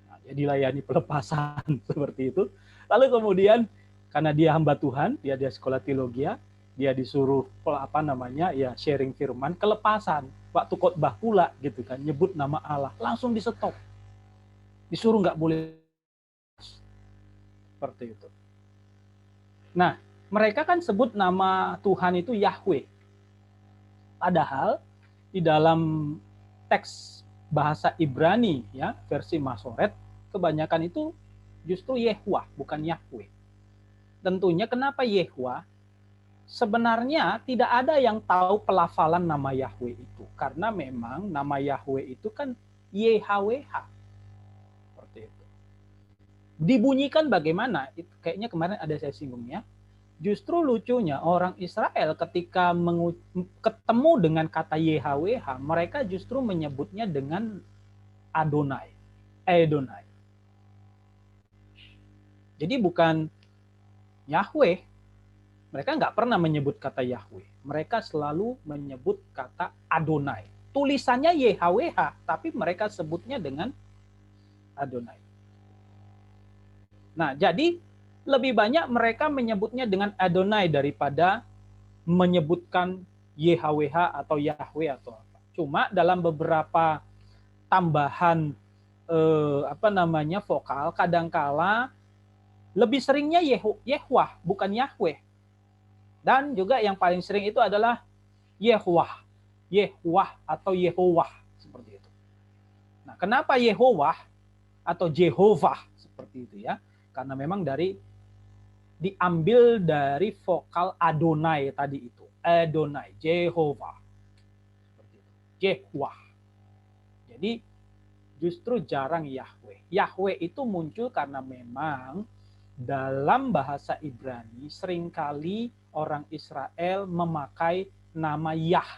Nah, Ya, dilayani pelepasan seperti itu. Lalu kemudian karena dia hamba Tuhan, dia sekolah teologi, dia disuruh ya sharing firman, kelepasan. Waktu khotbah pula gitu kan, nyebut nama Allah, langsung di stop. Disuruh nggak boleh seperti itu. Nah, mereka kan sebut nama Tuhan itu Yahweh. Padahal di dalam teks bahasa Ibrani ya, versi Masoret, kebanyakan itu justru Yehwah, bukan Yahweh. Tentunya kenapa Yehwah? Sebenarnya tidak ada yang tahu pelafalan nama Yahweh itu. Karena memang nama Yahweh itu kan YHWH. Seperti itu. Dibunyikan bagaimana? Kayaknya kemarin ada saya singgung ya. Justru lucunya orang Israel ketika ketemu dengan kata YHWH, mereka justru menyebutnya dengan Adonai. Adonai. Jadi bukan Yahweh. Mereka nggak pernah menyebut kata Yahweh. Mereka selalu menyebut kata Adonai. Tulisannya YHWH, tapi mereka sebutnya dengan Adonai. Nah, jadi lebih banyak mereka menyebutnya dengan Adonai daripada menyebutkan YHWH atau Yahweh atau apa. Cuma dalam beberapa tambahan vokal, kadangkala lebih seringnya Yehwah, bukan Yahweh. Dan juga yang paling sering itu adalah Yehwah. Yehwah atau Yehovah. Seperti itu. Nah, kenapa Yehovah atau Jehovah seperti itu ya? Karena memang diambil dari vokal Adonai tadi itu. Adonai, Jehovah. Seperti itu. Yehwah. Jadi justru jarang Yahweh. Yahweh itu muncul karena memang dalam bahasa Ibrani seringkali orang Israel memakai nama Yah,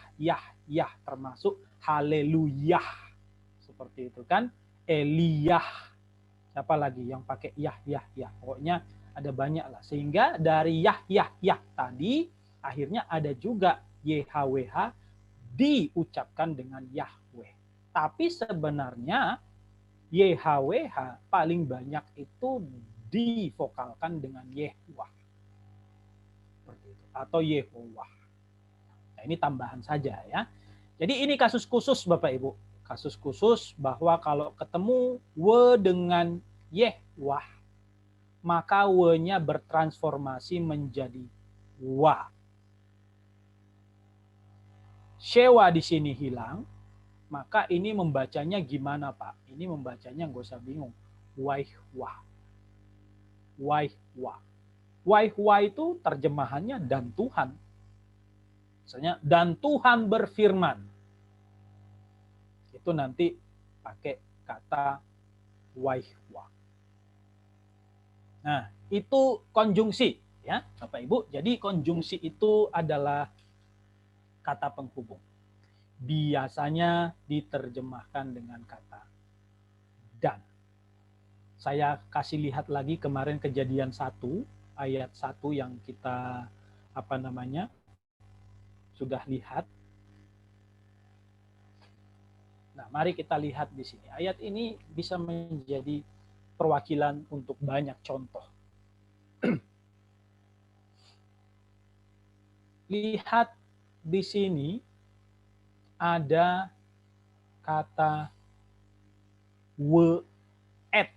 termasuk Haleluya. Seperti itu kan. Eliyah. Siapa lagi yang pakai Yah. Pokoknya ada banyak lah. Sehingga dari Yah tadi akhirnya ada juga YHWH diucapkan dengan Yahweh. Tapi sebenarnya YHWH paling banyak itu divokalkan dengan Yehwah. Seperti itu. Atau Yehovah. Nah, ini tambahan saja ya. Jadi ini kasus khusus Bapak Ibu. Kasus khusus bahwa kalau ketemu we dengan Yehwah, maka we-nya bertransformasi menjadi wa. Shewa di sini hilang, maka ini membacanya gimana Pak? Ini membacanya nggak usah bingung. Waihwah. Waihwah. Waihwah itu terjemahannya dan Tuhan. Misalnya, dan Tuhan berfirman. Itu nanti pakai kata waihwah. Nah, itu konjungsi ya, Bapak Ibu. Jadi konjungsi itu adalah kata penghubung. Biasanya diterjemahkan dengan kata dan. Saya kasih lihat lagi kemarin Kejadian 1 ayat 1 yang kita sudah lihat. Nah, mari kita lihat di sini. Ayat ini bisa menjadi perwakilan untuk banyak contoh. Lihat di sini ada kata we-et.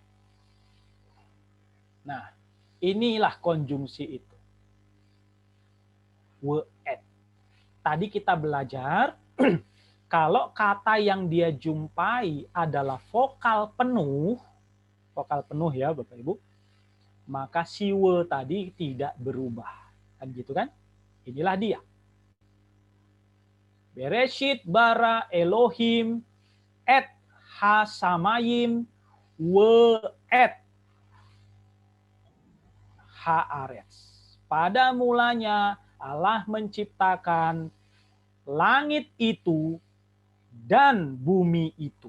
Nah, inilah konjungsi itu. We-et. Tadi kita belajar kalau kata yang dia jumpai adalah vokal penuh ya Bapak Ibu, maka si we tadi tidak berubah. Kan gitu kan? Inilah dia. Bereshit bara Elohim et hasamayim we et haaretz. Pada mulanya Allah menciptakan langit itu dan bumi itu.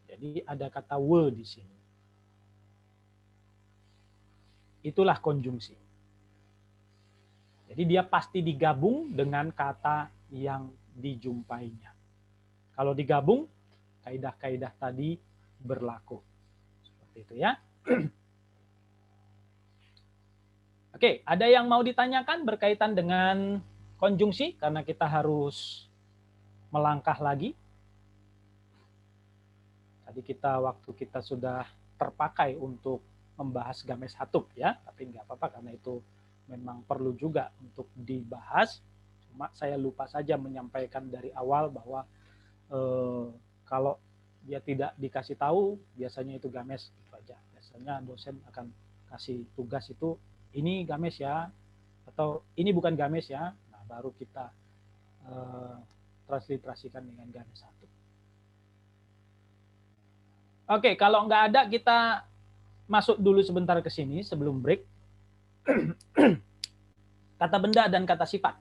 Jadi ada kata we di sini. Itulah konjungsi. Jadi dia pasti digabung dengan kata yang dijumpainya. Kalau digabung, kaidah-kaidah tadi berlaku. Seperti itu ya. Oke, ada yang mau ditanyakan berkaitan dengan konjungsi karena kita harus melangkah lagi. Tadi waktu kita sudah terpakai untuk membahas games hatub ya, tapi nggak apa-apa karena itu memang perlu juga untuk dibahas. Cuma saya lupa saja menyampaikan dari awal bahwa kalau dia tidak dikasih tahu, biasanya itu games gitu aja. Biasanya dosen akan kasih tugas itu, ini games ya, atau ini bukan games ya. Nah, baru kita transliterasikan dengan games hatub. Oke, kalau nggak ada kita masuk dulu sebentar ke sini sebelum break. Kata benda dan kata sifat.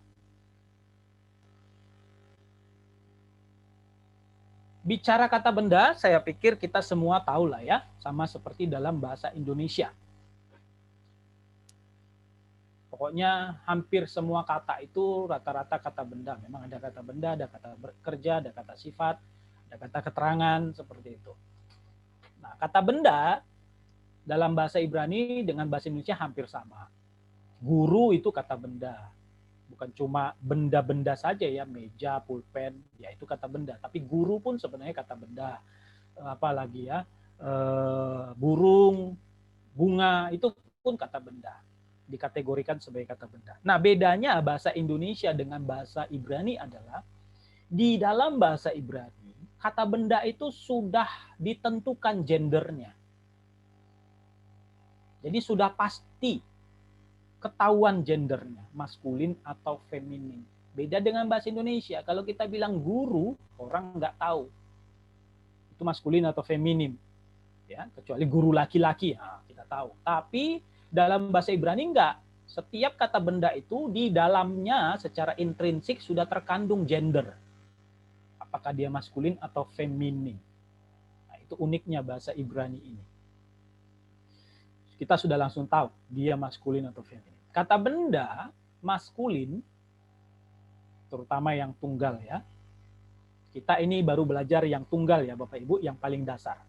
Bicara kata benda, saya pikir kita semua tahu lah ya, sama seperti dalam bahasa Indonesia. Pokoknya hampir semua kata itu rata-rata kata benda. Memang ada kata benda, ada kata bekerja, ada kata sifat, ada kata keterangan, seperti itu. Nah, kata benda dalam bahasa Ibrani dengan bahasa Indonesia hampir sama. Guru itu kata benda. Bukan cuma benda-benda saja ya, meja, pulpen, ya itu kata benda. Tapi guru pun sebenarnya kata benda. Apalagi ya, burung, bunga, itu pun kata benda. Dikategorikan sebagai kata benda. Nah, bedanya bahasa Indonesia dengan bahasa Ibrani adalah di dalam bahasa Ibrani, kata benda itu sudah ditentukan gendernya. Jadi sudah pasti ketahuan gendernya, maskulin atau feminin. Beda dengan bahasa Indonesia, kalau kita bilang guru, orang nggak tahu itu maskulin atau feminin. Ya, kecuali guru laki-laki, ya, kita tahu. Tapi dalam bahasa Ibrani enggak. Setiap kata benda itu di dalamnya secara intrinsik sudah terkandung gender. Apakah dia maskulin atau feminin. Nah, itu uniknya bahasa Ibrani ini. Kita sudah langsung tahu dia maskulin atau feminin. Kata benda maskulin, terutama yang tunggal ya. Kita ini baru belajar yang tunggal ya Bapak Ibu, yang paling dasar.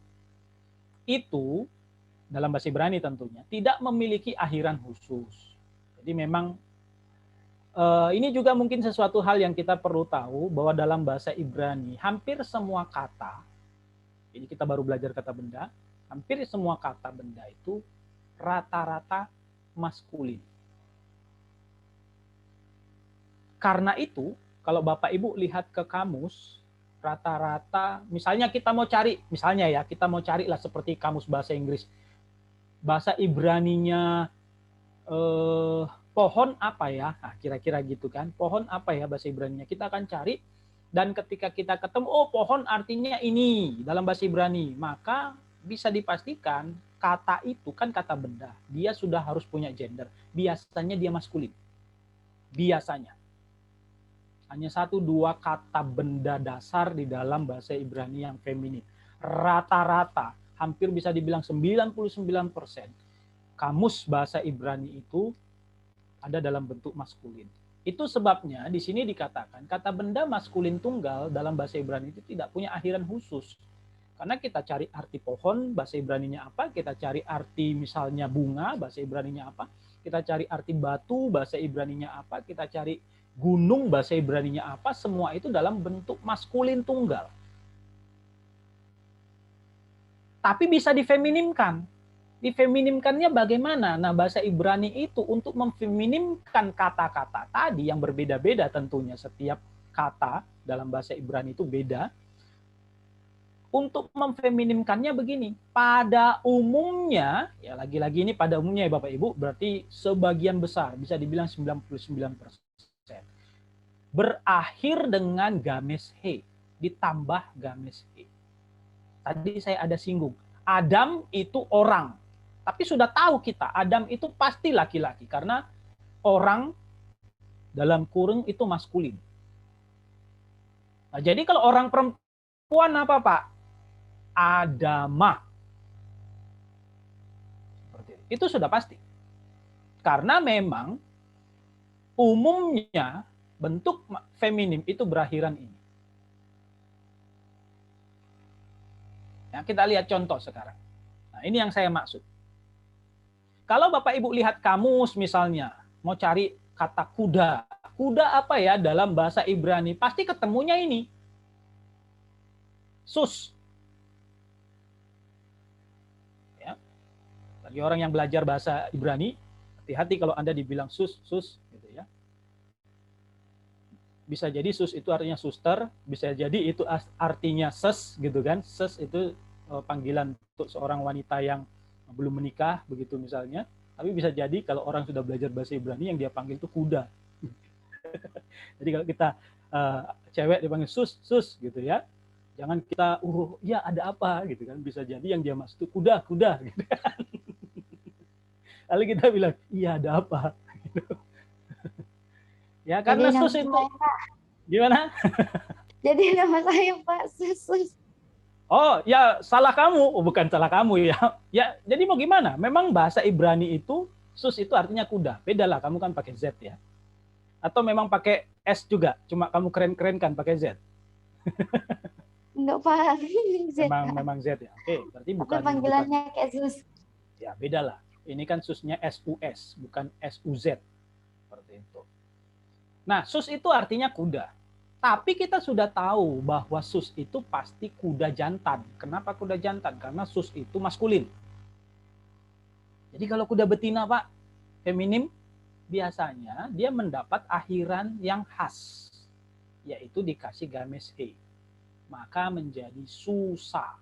Itu dalam bahasa Ibrani tentunya tidak memiliki akhiran khusus. Jadi memang ini juga mungkin sesuatu hal yang kita perlu tahu bahwa dalam bahasa Ibrani hampir semua kata, ini kita baru belajar kata benda, hampir semua kata benda itu rata-rata maskulin. Karena itu, kalau Bapak Ibu lihat ke kamus, rata-rata, misalnya kita mau cari, misalnya ya, kita mau cari lah seperti kamus bahasa Inggris. Bahasa Ibraninya pohon apa ya? Nah, kira-kira gitu kan. Pohon apa ya bahasa Ibraninya? Kita akan cari, dan ketika kita ketemu, oh pohon artinya ini dalam bahasa Ibrani, maka bisa dipastikan kata itu kan kata benda. Dia sudah harus punya gender. Biasanya dia maskulin. Biasanya. Hanya 1-2 kata benda dasar di dalam bahasa Ibrani yang feminin. Rata-rata, hampir bisa dibilang 99% kamus bahasa Ibrani itu ada dalam bentuk maskulin. Itu sebabnya di sini dikatakan kata benda maskulin tunggal dalam bahasa Ibrani itu tidak punya akhiran khusus. Karena kita cari arti pohon, bahasa Ibraninya apa, kita cari arti misalnya bunga, bahasa Ibraninya apa, kita cari arti batu, bahasa Ibraninya apa, kita cari gunung, bahasa Ibraninya apa, semua itu dalam bentuk maskulin tunggal. Tapi bisa difeminimkan. Difeminimkannya bagaimana? Nah, bahasa Ibrani itu untuk memfeminimkan kata-kata tadi yang berbeda-beda tentunya. Setiap kata dalam bahasa Ibrani itu beda. Untuk memfeminimkannya begini, pada umumnya, ya lagi-lagi ini pada umumnya ya Bapak Ibu, berarti sebagian besar, bisa dibilang 99%. Berakhir dengan games he, ditambah games he. Tadi saya ada singgung, Adam itu orang. Tapi sudah tahu kita, Adam itu pasti laki-laki, karena orang dalam kurung itu maskulin. Nah, jadi kalau orang perempuan apa Pak? Adama. Itu sudah pasti. Karena memang umumnya bentuk feminim itu berakhiran ini. Ya, kita lihat contoh sekarang. Nah, ini yang saya maksud. Kalau Bapak Ibu lihat kamus misalnya, mau cari kata kuda. Kuda apa ya dalam bahasa Ibrani? Pasti ketemunya ini. Sus. Ya. Bagi orang yang belajar bahasa Ibrani, hati-hati kalau Anda dibilang sus, gitu ya. Bisa jadi sus itu artinya suster, bisa jadi itu artinya ses gitu kan. Ses itu panggilan untuk seorang wanita yang belum menikah begitu misalnya. Tapi bisa jadi kalau orang sudah belajar bahasa Ibrani yang dia panggil itu kuda. Jadi kalau kita cewek dipanggil sus gitu ya. Jangan kita ya ada apa gitu kan. Bisa jadi yang dia maksud itu kuda gitu kan. Lalu kita bilang, iya ada apa? Gitu. Ya karena Jadi sus nama itu saya, Pak. gimana? Jadi nama saya Pak Sus. Oh ya salah kamu, bukan salah kamu ya. Ya jadi mau gimana? Memang bahasa Ibrani itu sus itu artinya kuda. Beda lah, kamu kan pakai Z ya. Atau memang pakai S juga, cuma kamu keren-keren kan pakai Z. Enggak Pak. Z, Pak. Memang Z ya. Oke, berarti Tapi bukan panggilannya kayak Sus. ya beda lah. Ini kan susnya SUS, bukan SUZ. Seperti itu. Nah, sus itu artinya kuda. Tapi kita sudah tahu bahwa sus itu pasti kuda jantan. Kenapa kuda jantan? Karena sus itu maskulin. Jadi kalau kuda betina, Pak, feminim, biasanya dia mendapat akhiran yang khas. Yaitu dikasih games he. Maka menjadi susa.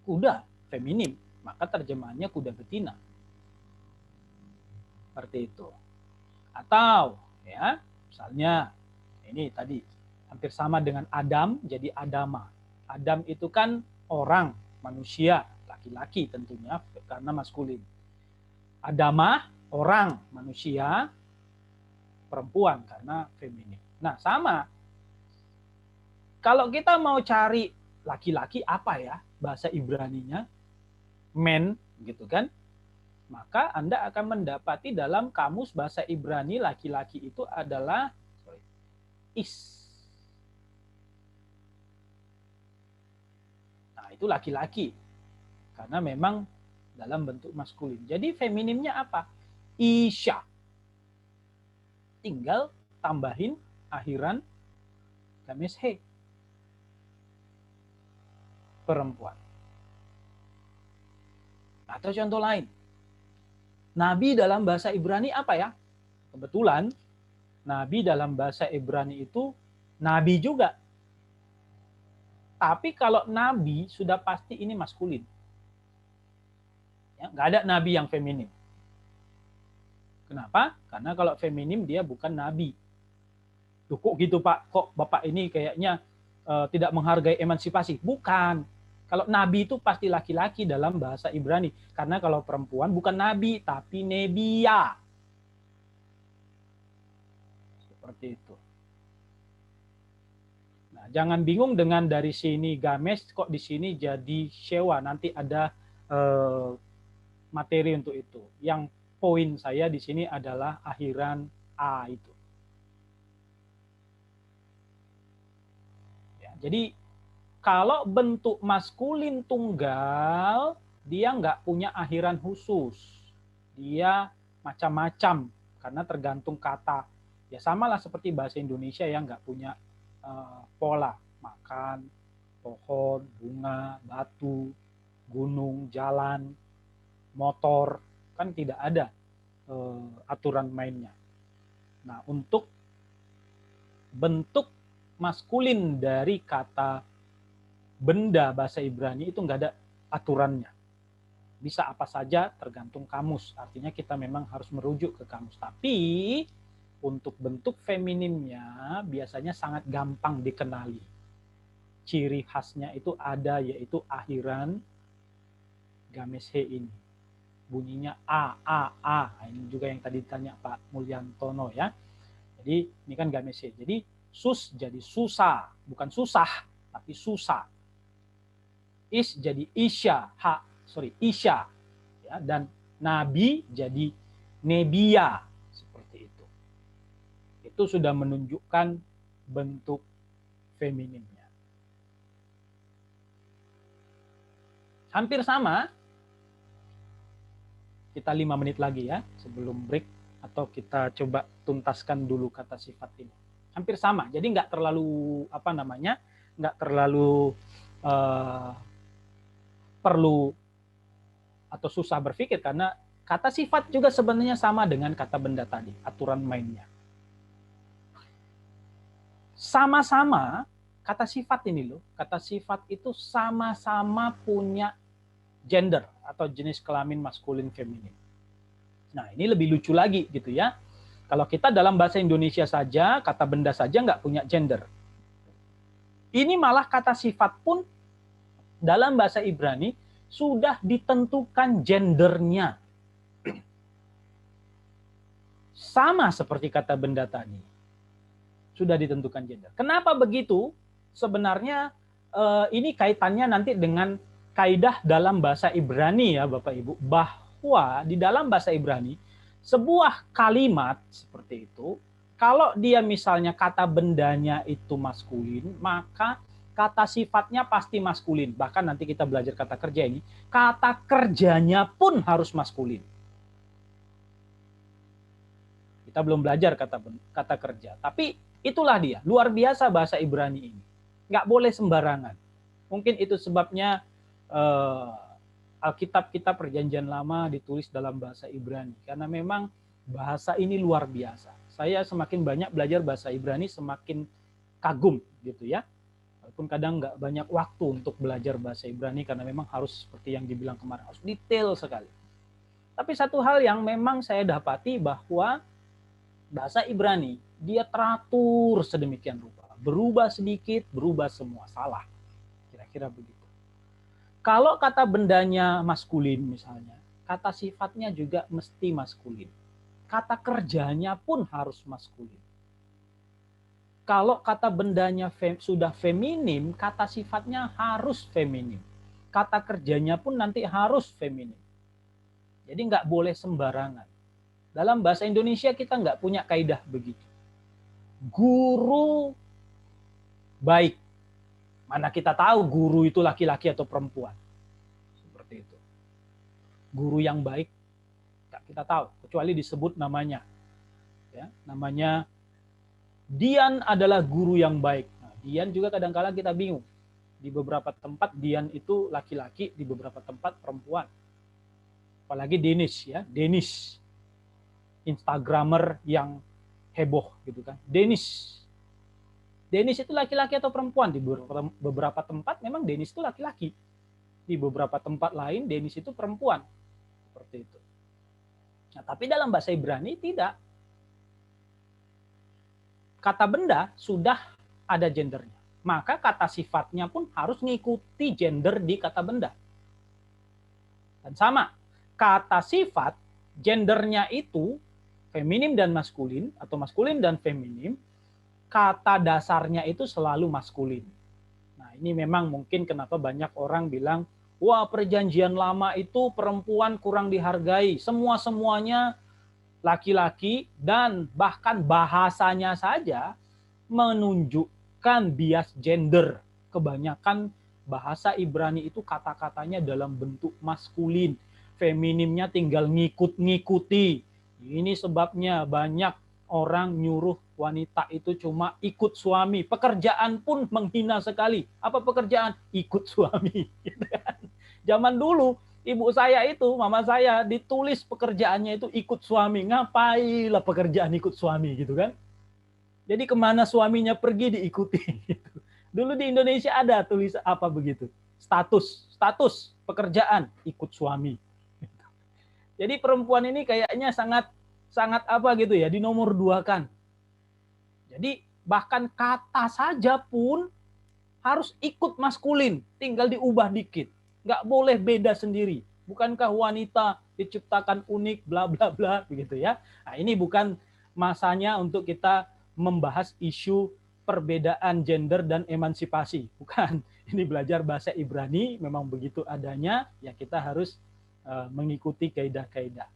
Kuda, feminim. Maka terjemahannya kuda betina. Seperti itu. Atau ya, misalnya ini tadi hampir sama dengan Adam jadi Adama. Adam itu kan orang, manusia, laki-laki tentunya karena maskulin. Adama orang, manusia, perempuan karena feminin. Nah, sama. Kalau kita mau cari laki-laki apa ya bahasa Ibraninya? Men gitu kan? Maka Anda akan mendapati dalam kamus bahasa Ibrani laki-laki itu adalah is. Nah, itu laki-laki. Karena memang dalam bentuk maskulin. Jadi feminimnya apa? Isya. Tinggal tambahin akhiran games he. Perempuan. Atau contoh lain. Nabi dalam bahasa Ibrani apa ya? Kebetulan Nabi dalam bahasa Ibrani itu Nabi juga. Tapi kalau Nabi sudah pasti ini maskulin. Ya, nggak ada Nabi yang feminim. Kenapa? Karena kalau feminim dia bukan Nabi. Loh, kok gitu Pak? Kok Bapak ini kayaknya tidak menghargai emansipasi? Bukan. Kalau nabi itu pasti laki-laki dalam bahasa Ibrani. Karena kalau perempuan bukan nabi, tapi nebia. Seperti itu. Nah, jangan bingung dengan dari sini games, kok di sini jadi shewa. Nanti ada materi untuk itu. Yang poin saya di sini adalah akhiran A itu. Ya, jadi kalau bentuk maskulin tunggal, dia nggak punya akhiran khusus. Dia macam-macam, karena tergantung kata. Ya samalah seperti bahasa Indonesia yang nggak punya pola. Makan, pohon, bunga, batu, gunung, jalan, motor. Kan tidak ada aturan mainnya. Nah, untuk bentuk maskulin dari kata benda bahasa Ibrani itu nggak ada aturannya. Bisa apa saja tergantung kamus. Artinya kita memang harus merujuk ke kamus. Tapi untuk bentuk feminimnya biasanya sangat gampang dikenali. Ciri khasnya itu ada yaitu akhiran games he ini. Bunyinya A. Nah, ini juga yang tadi ditanya Pak Mulyantono ya. Jadi ini kan games he. Jadi sus jadi susah. Bukan susah, tapi susah. Is jadi isya, isya, ya, dan nabi jadi nebia, seperti itu. Itu sudah menunjukkan bentuk feminimnya. Hampir sama. Kita 5 menit lagi ya sebelum break, atau kita coba tuntaskan dulu kata sifat ini. Hampir sama. Jadi nggak terlalu nggak terlalu perlu atau susah berpikir, karena kata sifat juga sebenarnya sama dengan kata benda tadi, aturan mainnya. Sama-sama kata sifat ini loh, kata sifat itu sama-sama punya gender atau jenis kelamin maskulin feminin. Nah, ini lebih lucu lagi gitu ya. Kalau kita dalam bahasa Indonesia saja, kata benda saja nggak punya gender. Ini malah kata sifat pun dalam bahasa Ibrani sudah ditentukan gendernya. Sama seperti kata benda tadi. Sudah ditentukan gender. Kenapa begitu? Sebenarnya ini kaitannya nanti dengan kaidah dalam bahasa Ibrani ya Bapak Ibu, bahwa di dalam bahasa Ibrani sebuah kalimat seperti itu, kalau dia misalnya kata bendanya itu maskulin, maka kata sifatnya pasti maskulin. Bahkan nanti kita belajar kata kerja ini, kata kerjanya pun harus maskulin. Kita belum belajar kata kerja, tapi itulah dia, luar biasa bahasa Ibrani ini. Nggak boleh sembarangan. Mungkin itu sebabnya Alkitab kita Perjanjian Lama ditulis dalam bahasa Ibrani, karena memang bahasa ini luar biasa. Saya semakin banyak belajar bahasa Ibrani, semakin kagum gitu ya. Walaupun kadang nggak banyak waktu untuk belajar bahasa Ibrani, karena memang harus seperti yang dibilang kemarin, harus detail sekali. Tapi satu hal yang memang saya dapati, bahwa bahasa Ibrani dia teratur sedemikian rupa. Berubah sedikit, berubah semua, salah. Kira-kira begitu. Kalau kata bendanya maskulin misalnya, kata sifatnya juga mesti maskulin. Kata kerjanya pun harus maskulin. Kalau kata bendanya sudah feminim, kata sifatnya harus feminim. Kata kerjanya pun nanti harus feminim. Jadi nggak boleh sembarangan. Dalam bahasa Indonesia kita nggak punya kaidah begitu. Guru baik. Mana kita tahu guru itu laki-laki atau perempuan. Seperti itu. Guru yang baik, nggak kita tahu. Kecuali disebut namanya. Ya, namanya Dian adalah guru yang baik. Nah, Dian juga kadang-kala kita bingung. Di beberapa tempat Dian itu laki-laki, di beberapa tempat perempuan. Apalagi Denis ya, Denis. Instagramer yang heboh gitu kan. Denis itu laki-laki atau perempuan? Di beberapa tempat memang Denis itu laki-laki. Di beberapa tempat lain Denis itu perempuan. Seperti itu. Nah, tapi dalam bahasa Ibrani tidak. Kata benda sudah ada gendernya. Maka kata sifatnya pun harus mengikuti gender di kata benda. Dan sama, kata sifat gendernya itu feminim dan maskulin, atau maskulin dan feminim, kata dasarnya itu selalu maskulin. Nah, ini memang mungkin kenapa banyak orang bilang, wah Perjanjian Lama itu perempuan kurang dihargai, semuanya laki-laki, dan bahkan bahasanya saja menunjukkan bias gender. Kebanyakan bahasa Ibrani itu kata-katanya dalam bentuk maskulin, feminimnya tinggal ngikut-ngikuti. Ini sebabnya banyak orang nyuruh wanita itu cuma ikut suami. Pekerjaan pun menghina sekali. Apa pekerjaan? Ikut suami. Zaman dulu, ibu saya itu, mama saya, ditulis pekerjaannya itu ikut suami. Ngapailah pekerjaan ikut suami gitu kan. Jadi kemana suaminya pergi diikuti. Dulu di Indonesia ada tulis apa begitu. Status pekerjaan ikut suami. Jadi perempuan ini kayaknya sangat apa gitu ya, dinomor duakan. Jadi bahkan kata saja pun harus ikut maskulin, tinggal diubah dikit. Nggak boleh beda sendiri. Bukankah wanita diciptakan unik, bla bla bla, begitu ya. Nah, ini bukan masanya untuk kita membahas isu perbedaan gender dan emansipasi. Bukan. Ini belajar bahasa Ibrani, memang begitu adanya, ya kita harus mengikuti kaidah-kaidah.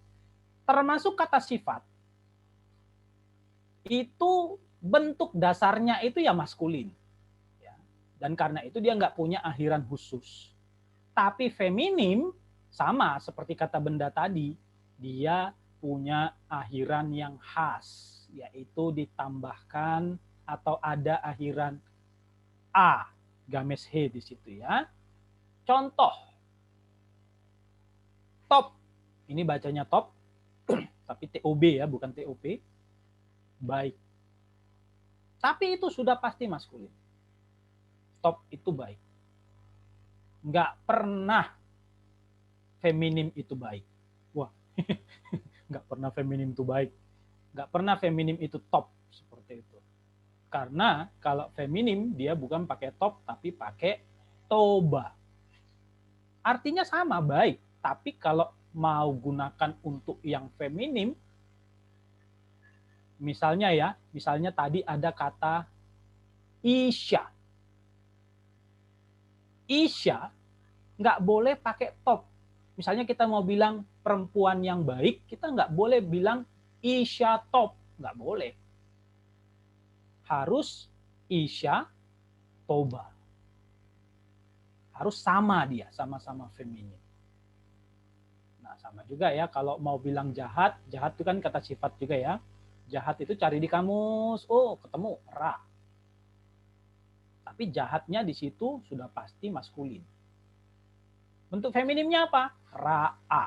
Termasuk kata sifat, itu bentuk dasarnya itu ya maskulin. Dan karena itu dia nggak punya akhiran khusus. Tapi feminim sama seperti kata benda tadi, dia punya akhiran yang khas, yaitu ditambahkan atau ada akhiran a, games he di situ ya. Contoh, top, ini bacanya top, tapi TOB ya, bukan TOP, baik. Tapi itu sudah pasti maskulin. Top itu baik. Nggak pernah feminim itu baik. Wah, nggak pernah feminim itu baik. Nggak pernah feminim itu top, seperti itu. Karena kalau feminim, dia bukan pakai top, tapi pakai toba. Artinya sama, baik. Tapi kalau mau gunakan untuk yang feminim, misalnya tadi ada kata Isya. Isya nggak boleh pakai top. Misalnya kita mau bilang perempuan yang baik, kita nggak boleh bilang Isya top. Nggak boleh. Harus Isya toba. Harus sama dia, sama-sama feminin. Nah, sama juga ya kalau mau bilang jahat, jahat itu kan kata sifat juga ya. Jahat itu cari di kamus, oh ketemu, ra. Tapi jahatnya di situ sudah pasti maskulin. Bentuk feminimnya apa? Ra'a.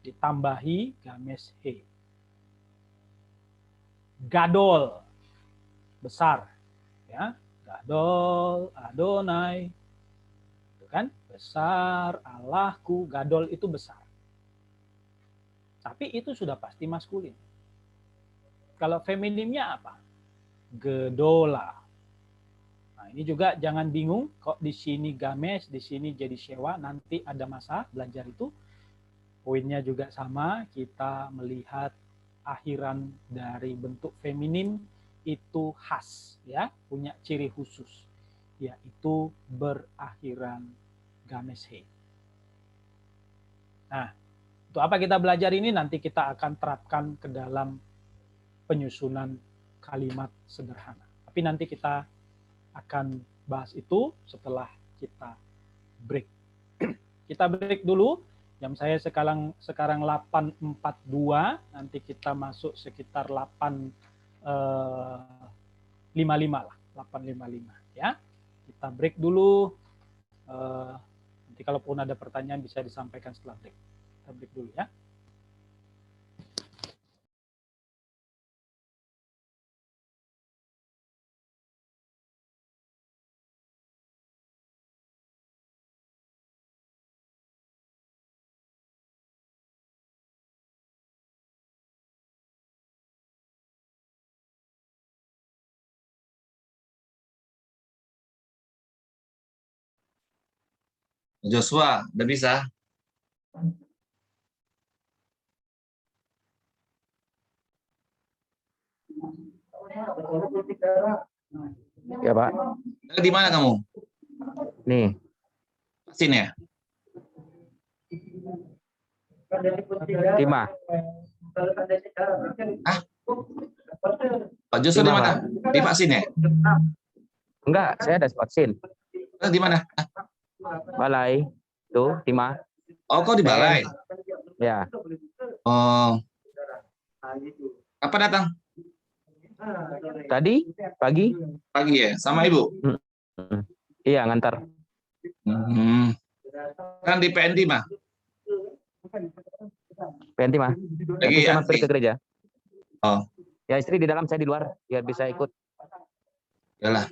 Ditambahi games he. Gadol. Besar. Ya, gadol, Adonai. Itu kan? Besar, Allahku. Gadol itu besar. Tapi itu sudah pasti maskulin. Kalau feminimnya apa? Gedola. Nah, ini juga jangan bingung kok di sini games, di sini jadi sewa, nanti ada masa belajar itu. Poinnya juga sama, kita melihat akhiran dari bentuk feminim itu khas ya, punya ciri khusus yaitu berakhiran games he. Nah, untuk apa kita belajar ini nanti kita akan terapkan ke dalam penyusunan kalimat sederhana. Tapi nanti kita akan bahas itu setelah kita break. Kita break dulu. Jam saya sekarang 8.42, nanti kita masuk sekitar 8.55 lah, 8.55 ya. Kita break dulu. Nanti kalaupun ada pertanyaan bisa disampaikan setelah break. Kita break dulu ya. Joshua, udah bisa? Ya Pak. Di mana kamu? Nih. Sini ya? Timah. Ah? Pak Joshua di mana? Di vaksin ya? Enggak, saya ada vaksin. Di mana? Balai. Tuh, Timah. Oh, kau di balai? Ya. Oh. Kapan datang? Tadi pagi. Pagi ya, sama ibu? Iya, ngantar. Kan di PND mah? PNT mah. Lagi Bisa ya, mampir ke gereja. Oh. Ya istri di dalam, saya di luar, biar bisa ikut. Yalah.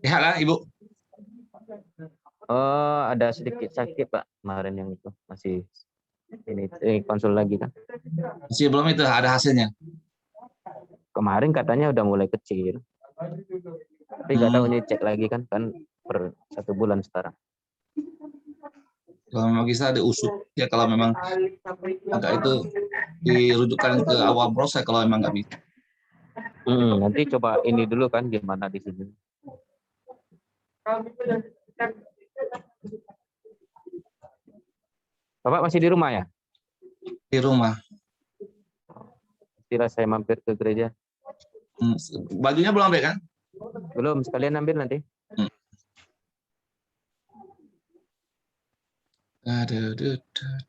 Sehat lah ibu? Oh, ada sedikit sakit Pak kemarin yang itu masih ini konsul lagi kan. Masih belum itu ada hasilnya. Kemarin katanya udah mulai kecil. Tapi nggak tahu ini cek lagi kan per 1 bulan sekarang. Kalau memang bisa diusut ya, kalau memang agak itu dirujukkan ke awal proses kalau memang nggak bisa. Nanti coba ini dulu kan gimana di sini. Bapak masih di rumah ya? Di rumah. Kira saya mampir ke gereja. Bajunya belum ambil kan? Belum, sekalian ambil nanti. Aduh, aduh, aduh.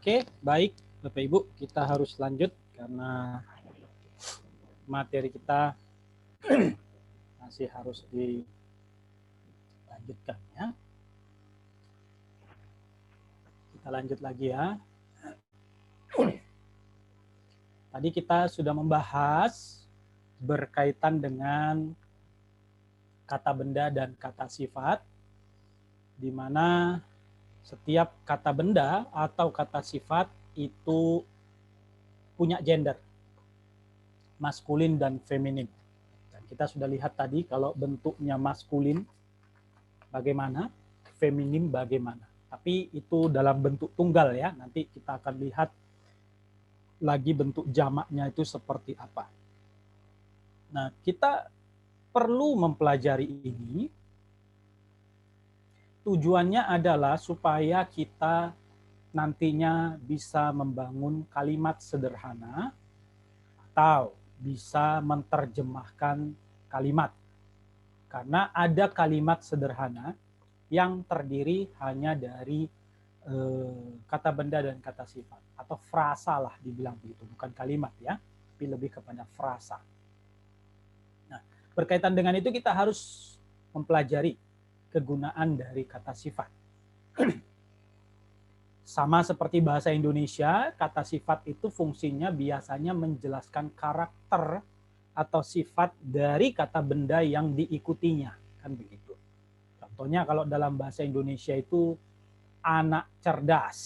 Oke, baik Bapak Ibu, kita harus lanjut karena materi kita masih harus dilanjutkan ya. Kita lanjut lagi ya. Tadi kita sudah membahas berkaitan dengan kata benda dan kata sifat, di mana setiap kata benda atau kata sifat itu punya gender, maskulin dan feminin. Dan kita sudah lihat tadi kalau bentuknya maskulin bagaimana, feminin bagaimana. Tapi itu dalam bentuk tunggal ya, nanti kita akan lihat lagi bentuk jamaknya itu seperti apa. Nah, kita perlu mempelajari ini. Tujuannya adalah supaya kita nantinya bisa membangun kalimat sederhana atau bisa menerjemahkan kalimat. Karena ada kalimat sederhana yang terdiri hanya dari kata benda dan kata sifat, atau frasa lah dibilang begitu, bukan kalimat ya, tapi lebih kepada frasa. Nah, berkaitan dengan itu kita harus mempelajari kegunaan dari kata sifat. Sama seperti bahasa Indonesia, kata sifat itu fungsinya biasanya menjelaskan karakter atau sifat dari kata benda yang diikutinya, kan begitu. Contohnya kalau dalam bahasa Indonesia itu anak cerdas.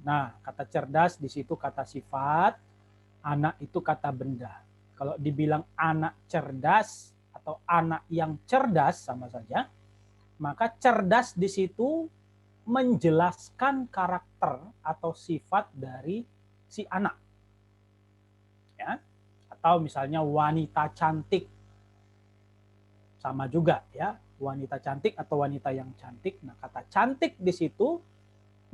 Nah, kata cerdas di situ kata sifat, anak itu kata benda. Kalau dibilang anak cerdas atau anak yang cerdas sama saja, maka cerdas di situ menjelaskan karakter atau sifat dari si anak. Ya. Atau misalnya wanita cantik. Sama juga ya, wanita cantik atau wanita yang cantik. Nah, kata cantik di situ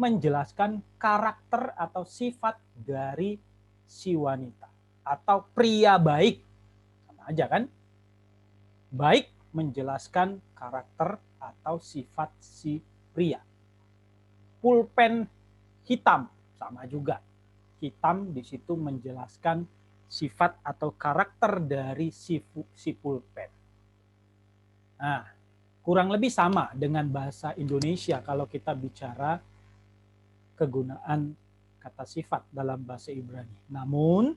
menjelaskan karakter atau sifat dari si wanita. Atau pria baik. Sama aja kan? Baik menjelaskan karakter atau sifat si pria. Pulpen hitam sama juga. Hitam di situ menjelaskan sifat atau karakter dari si pulpen. Nah, kurang lebih sama dengan bahasa Indonesia kalau kita bicara kegunaan kata sifat dalam bahasa Ibrani. Namun,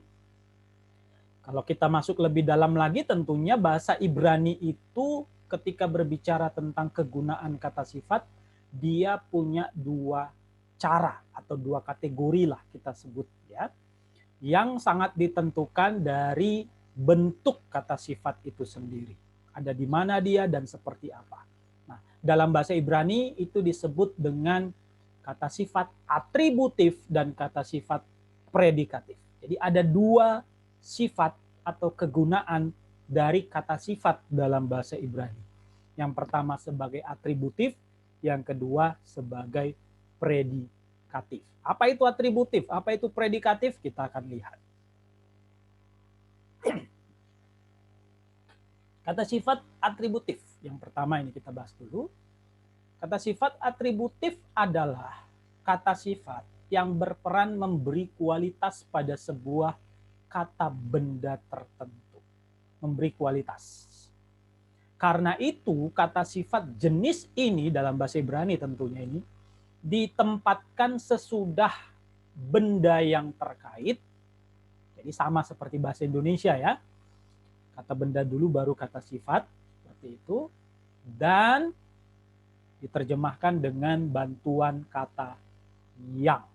kalau kita masuk lebih dalam lagi, tentunya bahasa Ibrani itu ketika berbicara tentang kegunaan kata sifat, dia punya dua cara atau dua kategori lah kita sebut ya, yang sangat ditentukan dari bentuk kata sifat itu sendiri. Ada di mana dia dan seperti apa. Nah, dalam bahasa Ibrani itu disebut dengan kata sifat atributif dan kata sifat predikatif. Jadi ada dua sifat atau kegunaan dari kata sifat dalam bahasa Ibrani. Yang pertama sebagai atributif, yang kedua sebagai predikatif. Apa itu atributif? Apa itu predikatif? Kita akan lihat. Kata sifat atributif. Yang pertama ini kita bahas dulu. Kata sifat atributif adalah kata sifat yang berperan memberi kualitas pada sebuah kata benda tertentu. Memberi kualitas. Karena itu kata sifat jenis ini dalam bahasa Ibrani tentunya ini ditempatkan sesudah benda yang terkait. Jadi sama seperti bahasa Indonesia ya. Kata benda dulu baru kata sifat, seperti itu. Dan diterjemahkan dengan bantuan kata yang.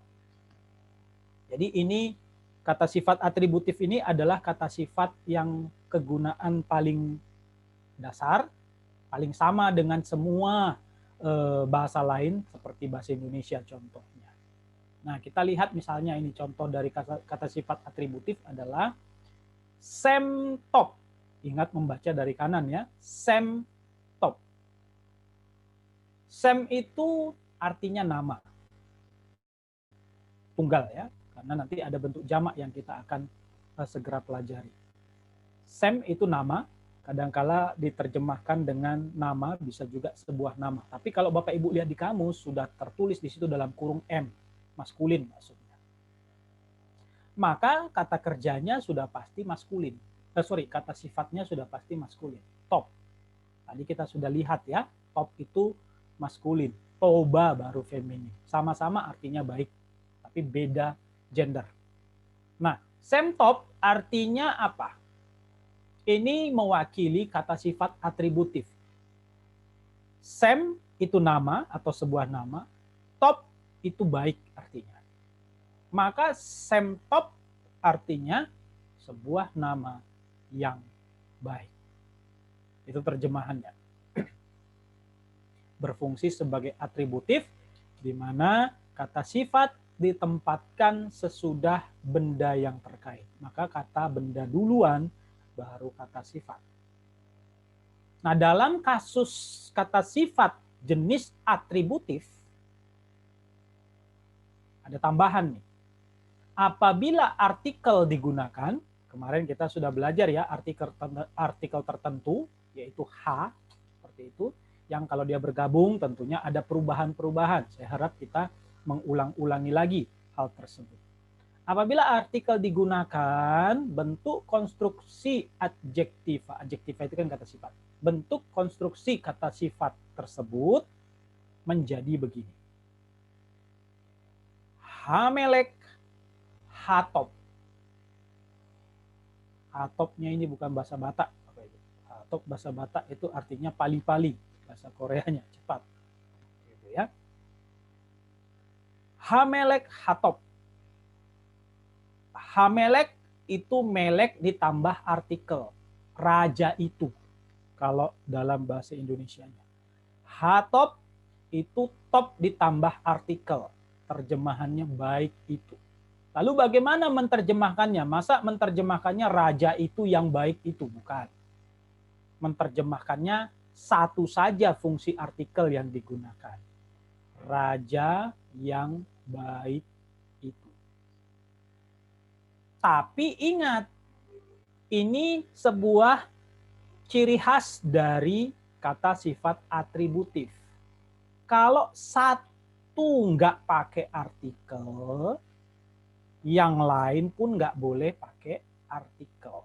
Jadi ini kata sifat atributif ini adalah kata sifat yang kegunaan paling dasar, paling sama dengan semua bahasa lain seperti bahasa Indonesia contohnya. Nah, kita lihat misalnya ini contoh dari kata sifat atributif adalah Sam top. Ingat membaca dari kanan ya, Sam top. Sam itu artinya nama. Tunggal ya, karena nanti ada bentuk jamak yang kita akan segera pelajari. Sam itu nama, kadangkala diterjemahkan dengan nama, bisa juga sebuah nama. Tapi kalau Bapak Ibu lihat di kamus, sudah tertulis di situ dalam kurung M, maskulin maksudnya. maka kata kerjanya sudah pasti maskulin. Kata sifatnya sudah pasti maskulin. Top. Tadi kita sudah lihat ya, top itu maskulin. Toba baru feminin. Sama-sama artinya baik, tapi beda gender. Nah, semtop artinya apa? Ini mewakili kata sifat atributif. Sem itu nama atau sebuah nama, top itu baik artinya. Maka semtop artinya sebuah nama yang baik. Itu terjemahannya. Berfungsi sebagai atributif, di mana kata sifat ditempatkan sesudah benda yang terkait. Maka kata benda duluan, baru kata sifat. Nah, dalam kasus kata sifat jenis atributif, ada tambahan nih. Apabila artikel digunakan, kemarin kita sudah belajar ya, artikel tertentu, yaitu H, seperti itu, yang kalau dia bergabung tentunya ada perubahan-perubahan. Saya harap kita mengulang-ulangi lagi hal tersebut. Apabila artikel digunakan, bentuk konstruksi adjektiva, adjektiva itu kan kata sifat, bentuk konstruksi kata sifat tersebut menjadi begini. Hamelek hatop. Hatopnya ini bukan bahasa Batak. Hatop bahasa Batak itu artinya pali-pali. Bahasa Koreanya cepat. Gitu ya. Hamelek hatop. Hamelek itu melek ditambah artikel. Raja itu. Kalau dalam bahasa Indonesianya. Hatop itu top ditambah artikel. Terjemahannya baik itu. Lalu bagaimana menerjemahkannya? Masa menerjemahkannya raja itu yang baik itu? Bukan. Menerjemahkannya satu saja fungsi artikel yang digunakan. Raja yang baik itu. Tapi ingat, ini sebuah ciri khas dari kata sifat atributif. Kalau satu nggak pakai artikel, yang lain pun nggak boleh pakai artikel.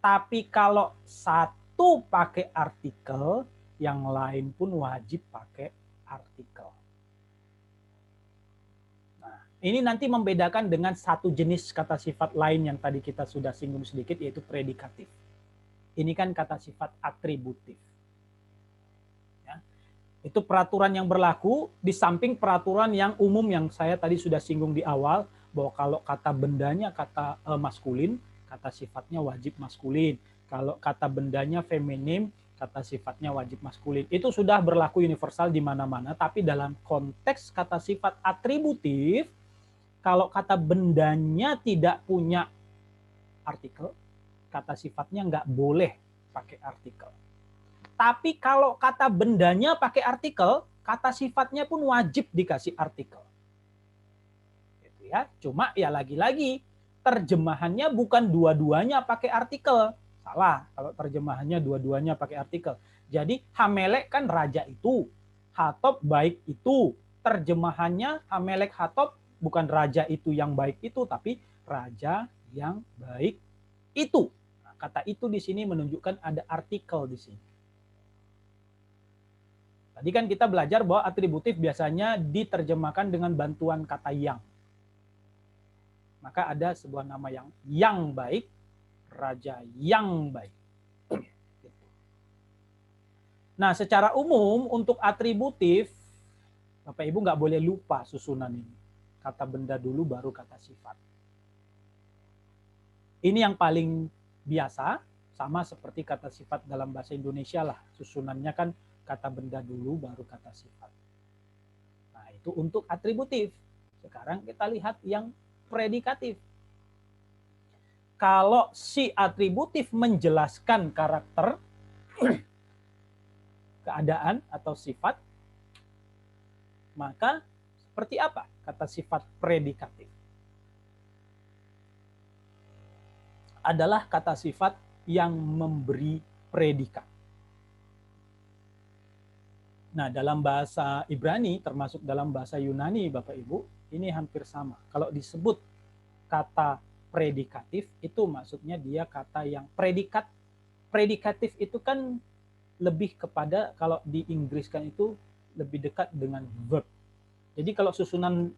Tapi kalau satu pakai artikel, yang lain pun wajib pakai artikel. Nah, ini nanti membedakan dengan satu jenis kata sifat lain yang tadi kita sudah singgung sedikit, yaitu predikatif. Ini kan kata sifat atributif. Ya. Itu peraturan yang berlaku di samping peraturan yang umum yang saya tadi sudah singgung di awal, bahwa kalau kata bendanya kata maskulin, kata sifatnya wajib maskulin. Kalau kata bendanya feminim, kata sifatnya wajib maskulin. Itu sudah berlaku universal di mana-mana, tapi dalam konteks kata sifat atributif, kalau kata bendanya tidak punya artikel, kata sifatnya nggak boleh pakai artikel. Tapi kalau kata bendanya pakai artikel, kata sifatnya pun wajib dikasih artikel. Ya, cuma ya lagi-lagi terjemahannya bukan dua-duanya pakai artikel. Salah kalau terjemahannya dua-duanya pakai artikel. Jadi Hamelek kan raja itu, Hatop baik itu. Terjemahannya Hamelek Hatop bukan raja itu yang baik itu, tapi raja yang baik itu. Nah, kata itu di sini menunjukkan ada artikel di sini. Tadi kan kita belajar bahwa atributif biasanya diterjemahkan dengan bantuan kata yang. Maka ada sebuah nama yang baik, raja yang baik. Nah, secara umum untuk atributif, Bapak Ibu nggak boleh lupa susunan ini. Kata benda dulu baru kata sifat. Ini yang paling biasa, sama seperti kata sifat dalam bahasa Indonesia lah. Susunannya kan kata benda dulu baru kata sifat. Nah, itu untuk atributif. Sekarang kita lihat yang predikatif. Kalau si atributif menjelaskan karakter, keadaan atau sifat, maka seperti apa kata sifat predikatif? Adalah kata sifat yang memberi predikat. Nah, dalam bahasa Ibrani, termasuk dalam bahasa Yunani, Bapak Ibu, ini hampir sama. Kalau disebut kata predikatif itu maksudnya dia kata yang predikatif itu kan lebih kepada, kalau di Inggris kan itu lebih dekat dengan verb. Jadi kalau susunan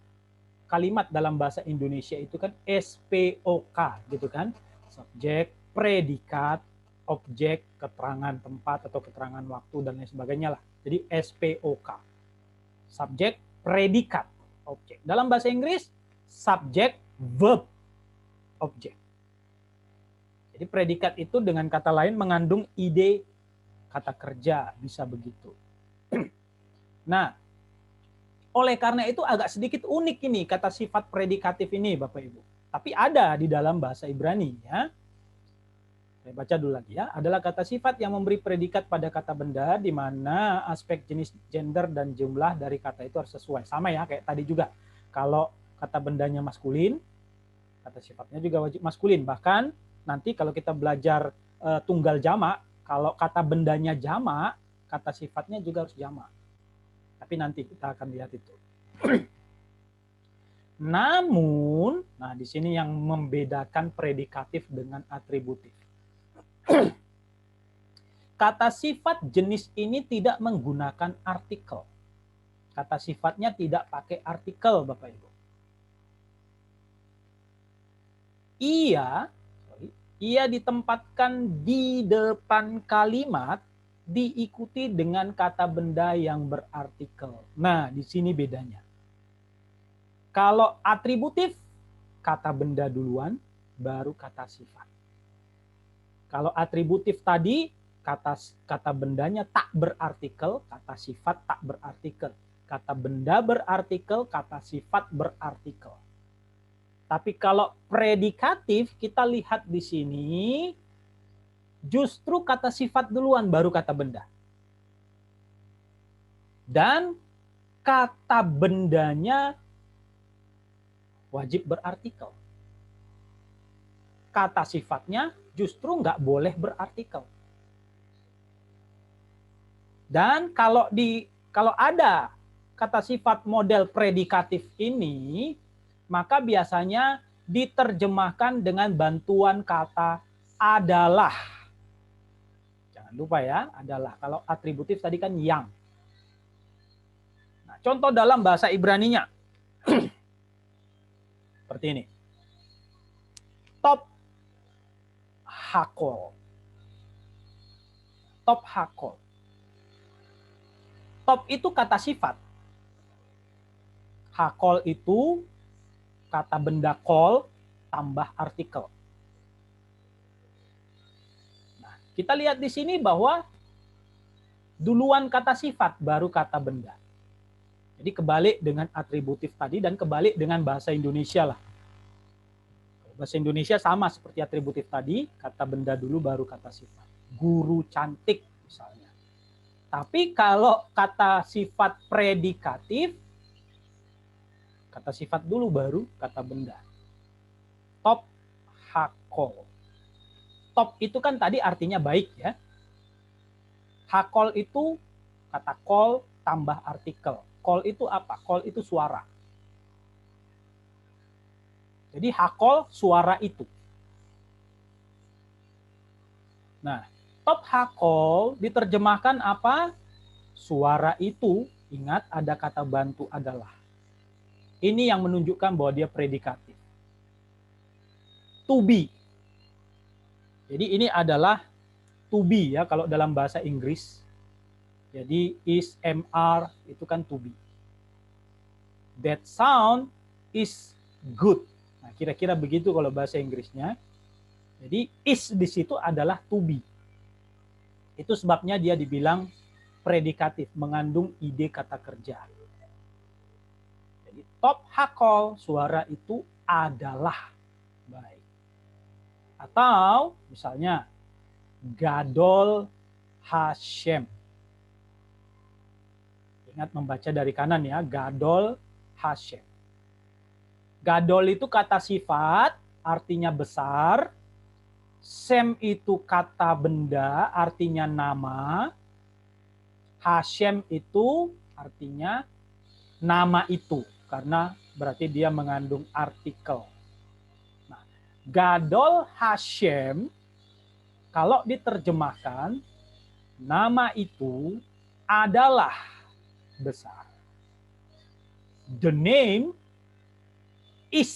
kalimat dalam bahasa Indonesia itu kan SPOK gitu kan. Subjek, predikat, objek, keterangan tempat atau keterangan waktu dan lain sebagainya lah. Jadi SPOK. Subjek, predikat, objek. Dalam bahasa Inggris subjek, verb, objek. Jadi predikat itu dengan kata lain mengandung ide kata kerja, bisa begitu. Nah, oleh karena itu agak sedikit unik ini kata sifat predikatif ini Bapak Ibu. Tapi ada di dalam bahasa Ibrani ya. Saya baca dulu lagi ya. Adalah kata sifat yang memberi predikat pada kata benda di mana aspek jenis, gender dan jumlah dari kata itu harus sesuai. Sama ya kayak tadi juga. Kalau kata bendanya maskulin, kata sifatnya juga wajib maskulin. Bahkan nanti kalau kita belajar tunggal jamak, kalau kata bendanya jamak, kata sifatnya juga harus jamak. Tapi nanti kita akan lihat itu. Namun, nah di sini yang membedakan predikatif dengan atributif. Kata sifat jenis ini tidak menggunakan artikel. Kata sifatnya tidak pakai artikel, Bapak Ibu. Ia ditempatkan di depan kalimat diikuti dengan kata benda yang berartikel. Nah, di sini bedanya. Kalau atributif, kata benda duluan, baru kata sifat. Kalau atributif tadi, kata bendanya tak berartikel, kata sifat tak berartikel. Kata benda berartikel, kata sifat berartikel. Tapi kalau predikatif, kita lihat di sini, justru kata sifat duluan, baru kata benda. Dan kata bendanya wajib berartikel. Kata sifatnya justru nggak boleh berartikel. Dan kalau ada kata sifat model predikatif ini, maka biasanya diterjemahkan dengan bantuan kata adalah. Jangan lupa ya, adalah. Kalau atributif tadi kan yang. Nah, contoh dalam bahasa Ibraninya. Seperti ini. Top hakol. Top hakol. Top itu kata sifat. Hakol itu kata benda kol tambah artikel. Nah, kita lihat di sini bahwa duluan kata sifat baru kata benda. Jadi kebalik dengan atributif tadi dan kebalik dengan bahasa Indonesia lah. Bahasa Indonesia sama seperti atributif tadi, kata benda dulu baru kata sifat. Guru cantik misalnya. Tapi kalau kata sifat predikatif, kata sifat dulu baru kata benda. Top hakol. Top itu kan tadi artinya baik ya. Hakol itu kata kol tambah artikel. Kol itu apa? Kol itu suara. Jadi hakol suara itu. Nah, top hakol diterjemahkan apa? Suara itu, ingat ada kata bantu adalah. Ini yang menunjukkan bahwa dia predikatif. To be. Jadi ini adalah to be ya kalau dalam bahasa Inggris. Jadi is, MR itu kan to be. That sound is good. Nah, kira-kira begitu kalau bahasa Inggrisnya. Jadi is di situ adalah to be. Itu sebabnya dia dibilang predikatif, mengandung ide kata kerja. Jadi top hakol, suara itu adalah baik. Atau misalnya gadol Hashem. Ingat membaca dari kanan ya, gadol Hashem. Gadol itu kata sifat, artinya besar. Sem itu kata benda, artinya nama. Hashem itu artinya nama itu, karena berarti dia mengandung artikel. Gadol Hashem, kalau diterjemahkan, nama itu adalah besar. The name is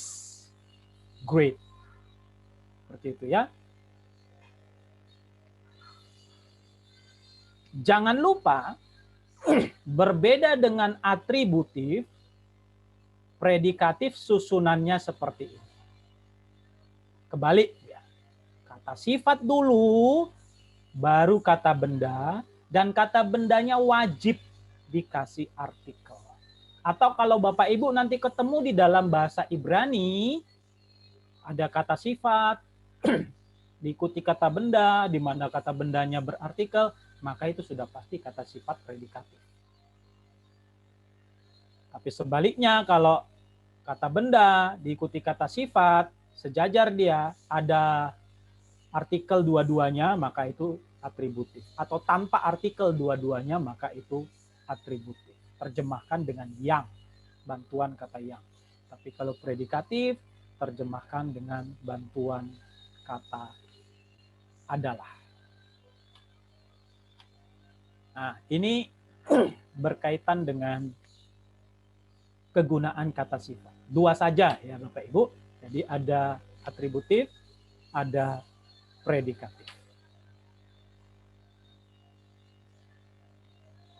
great. Seperti itu ya. Jangan lupa, berbeda dengan atributif, predikatif susunannya seperti ini. Kebalik ya. Kata sifat dulu, baru kata benda, dan kata bendanya wajib dikasih artikel. Atau kalau Bapak Ibu nanti ketemu di dalam bahasa Ibrani, ada kata sifat, diikuti kata benda, di mana kata bendanya berartikel, maka itu sudah pasti kata sifat predikatif. Tapi sebaliknya, kalau kata benda diikuti kata sifat, sejajar dia, ada artikel dua-duanya, maka itu atributif. Atau tanpa artikel dua-duanya, maka itu atributif. Terjemahkan dengan yang, bantuan kata yang. Tapi kalau predikatif, terjemahkan dengan bantuan kata adalah. Nah, ini berkaitan dengan kegunaan kata sifat. Dua saja ya Bapak Ibu. Jadi ada atributif, ada predikatif.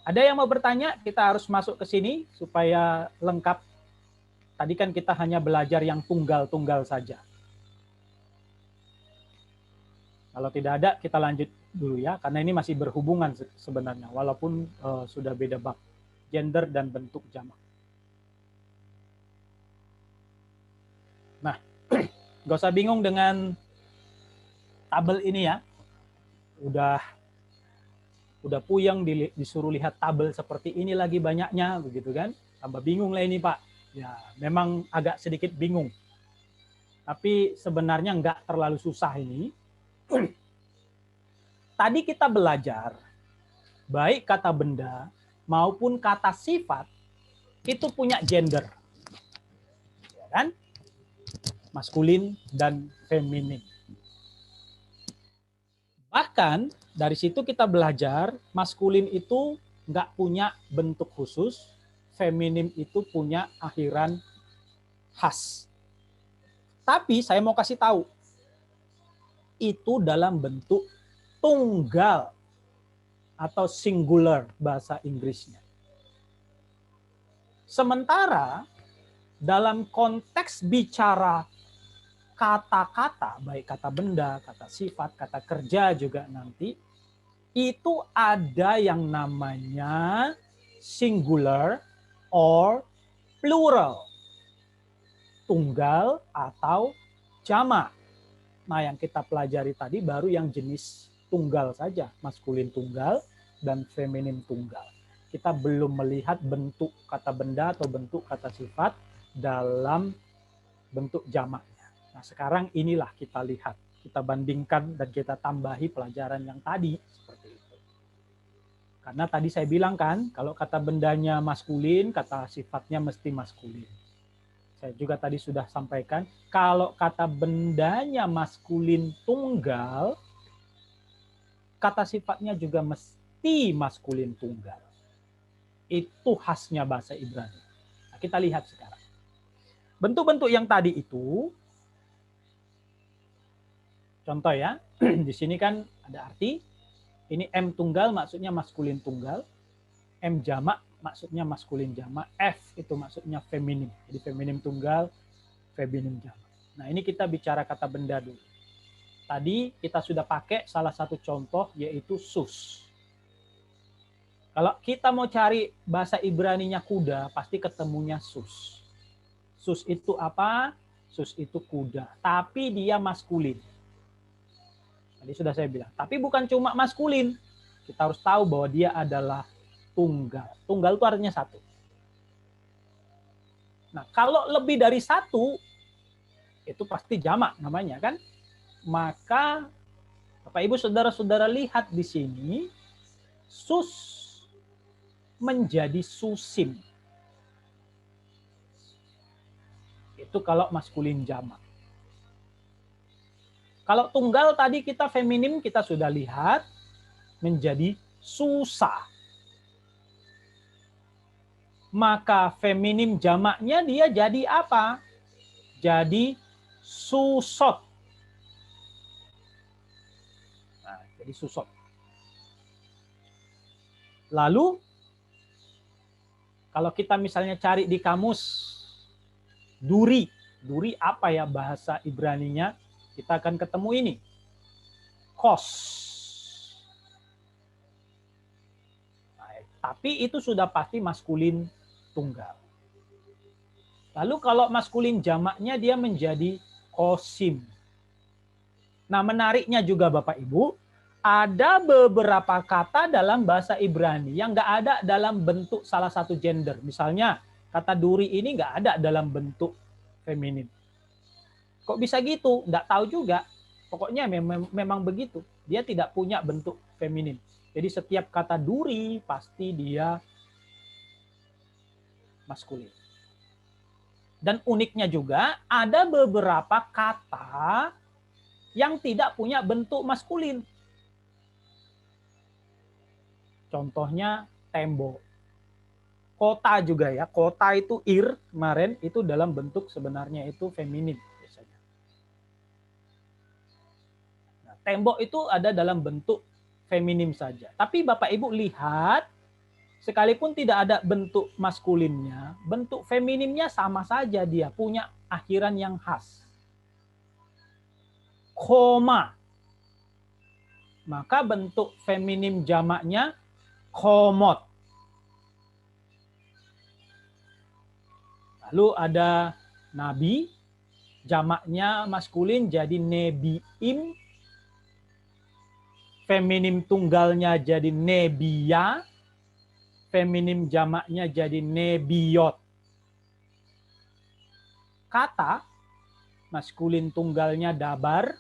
Ada yang mau bertanya? Kita harus masuk ke sini supaya lengkap. Tadi kan kita hanya belajar yang tunggal-tunggal saja. Kalau tidak ada, kita lanjut dulu ya, karena ini masih berhubungan sebenarnya, walaupun sudah beda bab, gender dan bentuk jamak. Nah, gak usah bingung dengan tabel ini ya. Udah puyeng disuruh lihat tabel seperti ini lagi banyaknya, begitu kan? Tambah bingung lah ini Pak. Ya, memang agak sedikit bingung. Tapi sebenarnya nggak terlalu susah ini. Tadi kita belajar, baik kata benda maupun kata sifat, itu punya gender. Ya kan? Maskulin dan feminin. Bahkan dari situ kita belajar, maskulin itu nggak punya bentuk khusus, feminin itu punya akhiran khas. Tapi saya mau kasih tahu, itu dalam bentuk tunggal atau singular bahasa Inggrisnya. Sementara dalam konteks bicara kata-kata, baik kata benda, kata sifat, kata kerja juga nanti, itu ada yang namanya singular or plural. Tunggal atau jamak. Nah, yang kita pelajari tadi baru yang jenis tunggal saja, maskulin tunggal dan feminin tunggal. Kita belum melihat bentuk kata benda atau bentuk kata sifat dalam bentuk jamaknya. Nah, sekarang inilah kita lihat, kita bandingkan dan kita tambahi pelajaran yang tadi seperti itu. Karena tadi saya bilang kan, kalau kata bendanya maskulin, kata sifatnya mesti maskulin. Saya juga tadi sudah sampaikan, kalau kata bendanya maskulin tunggal, kata sifatnya juga mesti maskulin tunggal. Itu khasnya bahasa Ibrani. Nah, kita lihat sekarang. Bentuk-bentuk yang tadi itu, contoh ya, di sini kan ada arti, ini M tunggal maksudnya maskulin tunggal, M jamak maksudnya maskulin jamak, F itu maksudnya feminim. Jadi feminim tunggal, feminim jamak. Nah, ini kita bicara kata benda dulu. Tadi kita sudah pakai salah satu contoh yaitu sus. Kalau kita mau cari bahasa Ibraninya kuda, pasti ketemunya sus. Sus itu apa? Sus itu kuda, tapi dia maskulin. Tadi sudah saya bilang, tapi bukan cuma maskulin. Kita harus tahu bahwa dia adalah tunggal. Tunggal itu artinya satu. Nah, kalau lebih dari satu, itu pasti jamak namanya kan? Maka Bapak Ibu Saudara-saudara lihat di sini, sus menjadi susim. Itu kalau maskulin jamak. Kalau tunggal tadi kita feminim kita sudah lihat menjadi susah. Maka feminim jamaknya dia jadi apa? Jadi susot. Nah, jadi susot. Lalu kalau kita misalnya cari di kamus duri, duri apa ya bahasa Ibraninya? Kita akan ketemu ini. Kos. Nah, tapi itu sudah pasti maskulin tunggal. Lalu kalau maskulin jamaknya dia menjadi kosim. Nah, menariknya juga Bapak Ibu, ada beberapa kata dalam bahasa Ibrani yang nggak ada dalam bentuk salah satu gender. Misalnya, kata duri ini nggak ada dalam bentuk feminin. Kok bisa gitu? Nggak tahu juga. Pokoknya memang begitu. Dia tidak punya bentuk feminin. Jadi setiap kata duri pasti dia maskulin. Dan uniknya juga ada beberapa kata yang tidak punya bentuk maskulin. Contohnya tembok. Kota juga ya. Kota itu kemarin itu dalam bentuk sebenarnya itu feminin biasanya. Nah, tembok itu ada dalam bentuk feminim saja. Tapi Bapak Ibu lihat, sekalipun tidak ada bentuk maskulinnya, bentuk feminimnya sama saja dia punya akhiran yang khas. Koma. Maka bentuk feminim jamaknya komot. Lalu ada nabi, jamaknya maskulin jadi nebiim, feminim tunggalnya jadi nebia, feminim jamaknya jadi nebiot. Kata, maskulin tunggalnya dabar,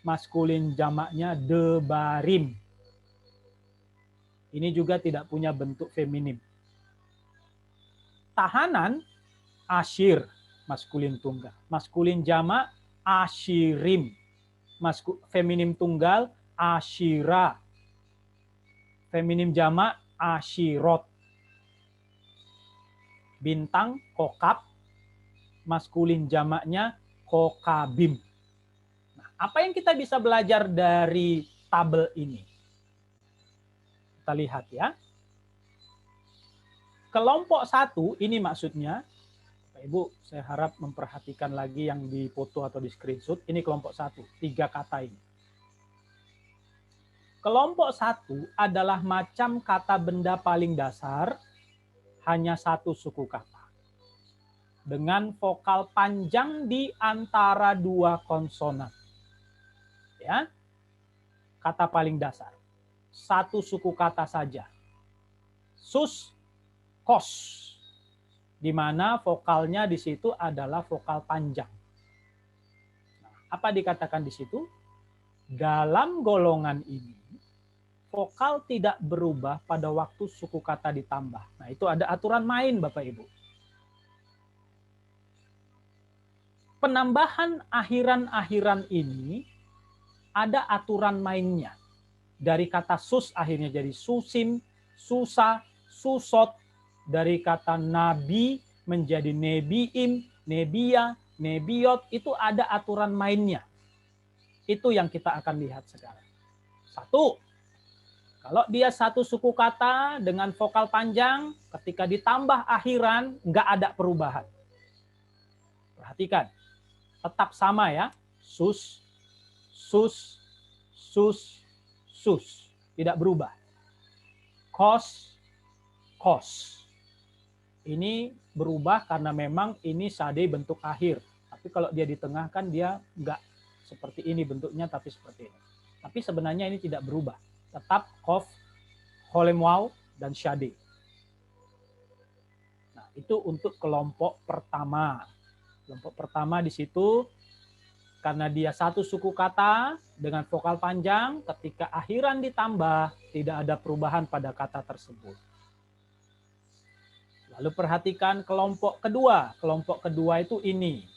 maskulin jamaknya debarim. Ini juga tidak punya bentuk feminim. Tahanan, asyir, maskulin tunggal. Maskulin jamak, asyirim. Feminim tunggal, asyira. Feminim jamak, asyirot. Bintang, kokab. Maskulin jamaknya, kokabim. Nah, apa yang kita bisa belajar dari tabel ini? Kita lihat ya. Kelompok 1, ini maksudnya, Bapak Ibu, saya harap memperhatikan lagi yang di foto atau di screenshot. Ini kelompok 1, 3 kata ini. Kelompok 1 adalah macam kata benda paling dasar, hanya satu suku kata. Dengan vokal panjang di antara dua konsonan. Ya, kata paling dasar. Satu suku kata saja. Sus, kos. Di mana vokalnya di situ adalah vokal panjang. Nah, apa dikatakan di situ? Dalam golongan ini, vokal tidak berubah pada waktu suku kata ditambah. Nah, itu ada aturan main Bapak Ibu. Penambahan akhiran-akhiran ini ada aturan mainnya. Dari kata sus akhirnya jadi susim, susa, susot. Dari kata nabi menjadi nebiim, nebia, nebiot. Itu ada aturan mainnya. Itu yang kita akan lihat sekarang. 1. Kalau dia satu suku kata dengan vokal panjang, ketika ditambah akhiran, nggak ada perubahan. Perhatikan. Tetap sama ya. Sus, sus, sus, sus. Tidak berubah. Kos, kos. Ini berubah karena memang ini sade bentuk akhir. Tapi kalau dia di tengah kan dia nggak seperti ini bentuknya, tapi seperti ini. Tapi sebenarnya ini tidak berubah. Tetap kof, holem waw, dan shade. Nah, itu untuk kelompok pertama. Kelompok pertama di situ, karena dia satu suku kata dengan vokal panjang, ketika akhiran ditambah, tidak ada perubahan pada kata tersebut. Lalu perhatikan kelompok kedua. Kelompok kedua itu ini.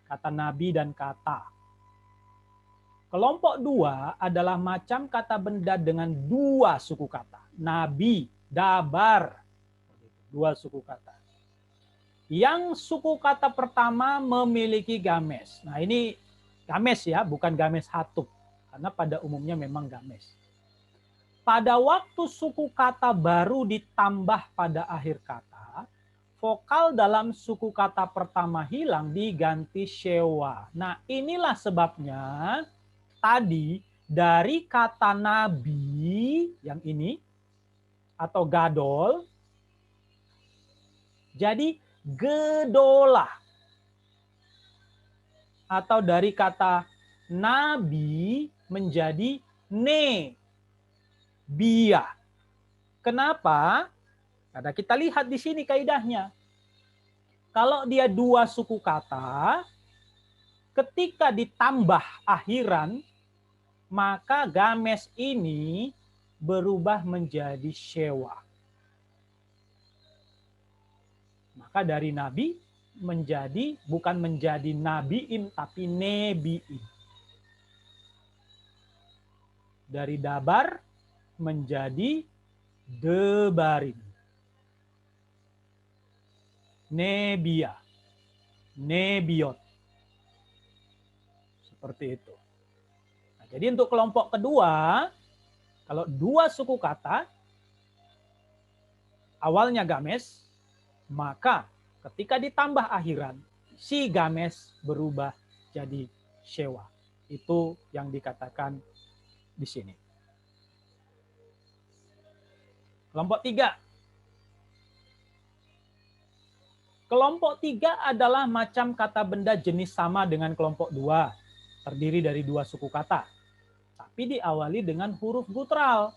Kata nabi dan kata. Kelompok 2 adalah macam kata benda dengan 2 suku kata. Nabi, dabar. 2 suku kata. Yang suku kata pertama memiliki games. Nah ini games ya, bukan games hatub. Karena pada umumnya memang games. Pada waktu suku kata baru ditambah pada akhir kata, vokal dalam suku kata pertama hilang diganti shewa. Nah inilah sebabnya tadi dari kata nabi yang ini atau gadol jadi gedolah. Atau dari kata nabi menjadi nebia. Kenapa? Karena kita lihat di sini kaidahnya. Kalau dia 2 suku kata, ketika ditambah akhiran, maka games ini berubah menjadi shewa. Maka dari nabi menjadi, bukan menjadi nabiim, tapi nebiim. Dari dabar menjadi debarim. Nebia, nebiot. Seperti itu. Nah, jadi untuk kelompok kedua, kalau 2 suku kata, awalnya games, maka ketika ditambah akhiran, si games berubah jadi shewa. Itu yang dikatakan di sini. Kelompok 3. Kelompok 3 adalah macam kata benda jenis sama dengan kelompok 2. Terdiri dari 2 suku kata. Tapi diawali dengan huruf guttural.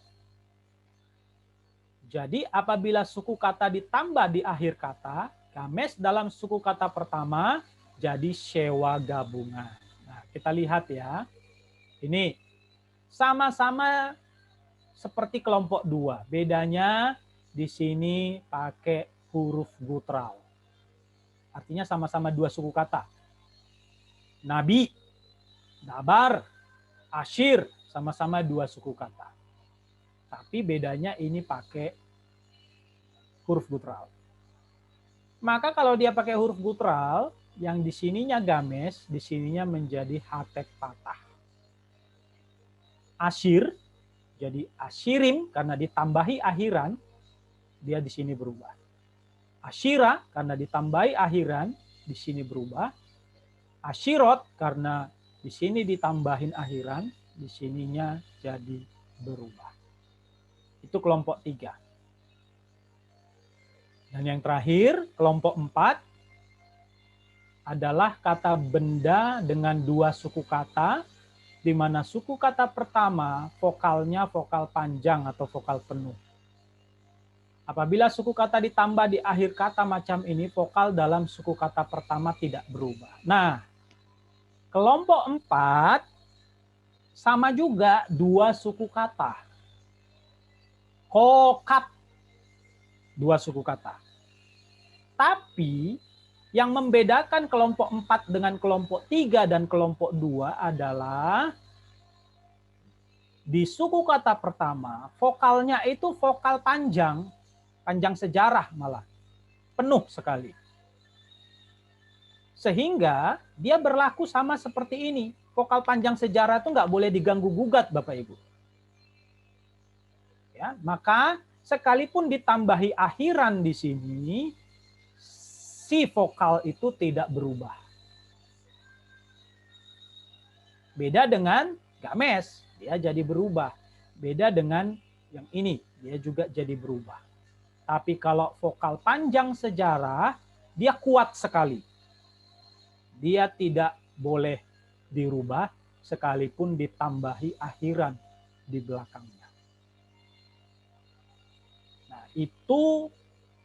Jadi apabila suku kata ditambah di akhir kata, games dalam suku kata pertama jadi shewa gabungan. Nah, kita lihat ya. Ini sama-sama seperti kelompok 2. Bedanya di sini pakai huruf guttural. Artinya sama-sama 2 suku kata. Nabi, dabar, asyir, sama-sama 2 suku kata. Tapi bedanya ini pakai huruf guttural. Maka kalau dia pakai huruf guttural, yang di sininya games, di sininya menjadi hatek patah. Asyir, jadi asyirim karena ditambahi akhiran, dia di sini berubah. Asyira karena ditambahi akhiran, di sini berubah. Asyirot karena di sini ditambahin akhiran, di sininya jadi berubah. Itu kelompok 3. Dan yang terakhir, kelompok 4 adalah kata benda dengan 2 suku kata, di mana suku kata pertama vokalnya vokal panjang atau vokal penuh. Apabila suku kata ditambah di akhir kata macam ini, vokal dalam suku kata pertama tidak berubah. Nah, kelompok 4 sama juga 2 suku kata. Kokap, 2 suku kata. Tapi yang membedakan kelompok 4 dengan kelompok 3 dan kelompok 2 adalah di suku kata pertama, vokalnya itu vokal panjang, panjang sejarah malah, penuh sekali. Sehingga dia berlaku sama seperti ini. Vokal panjang sejarah itu nggak boleh diganggu-gugat, Bapak Ibu. Ya, maka sekalipun ditambahi akhiran di sini, si vokal itu tidak berubah. Beda dengan games, dia jadi berubah. Beda dengan yang ini, dia juga jadi berubah. Tapi kalau vokal panjang sejarah, dia kuat sekali. Dia tidak boleh dirubah sekalipun ditambahi akhiran di belakangnya. Nah, itu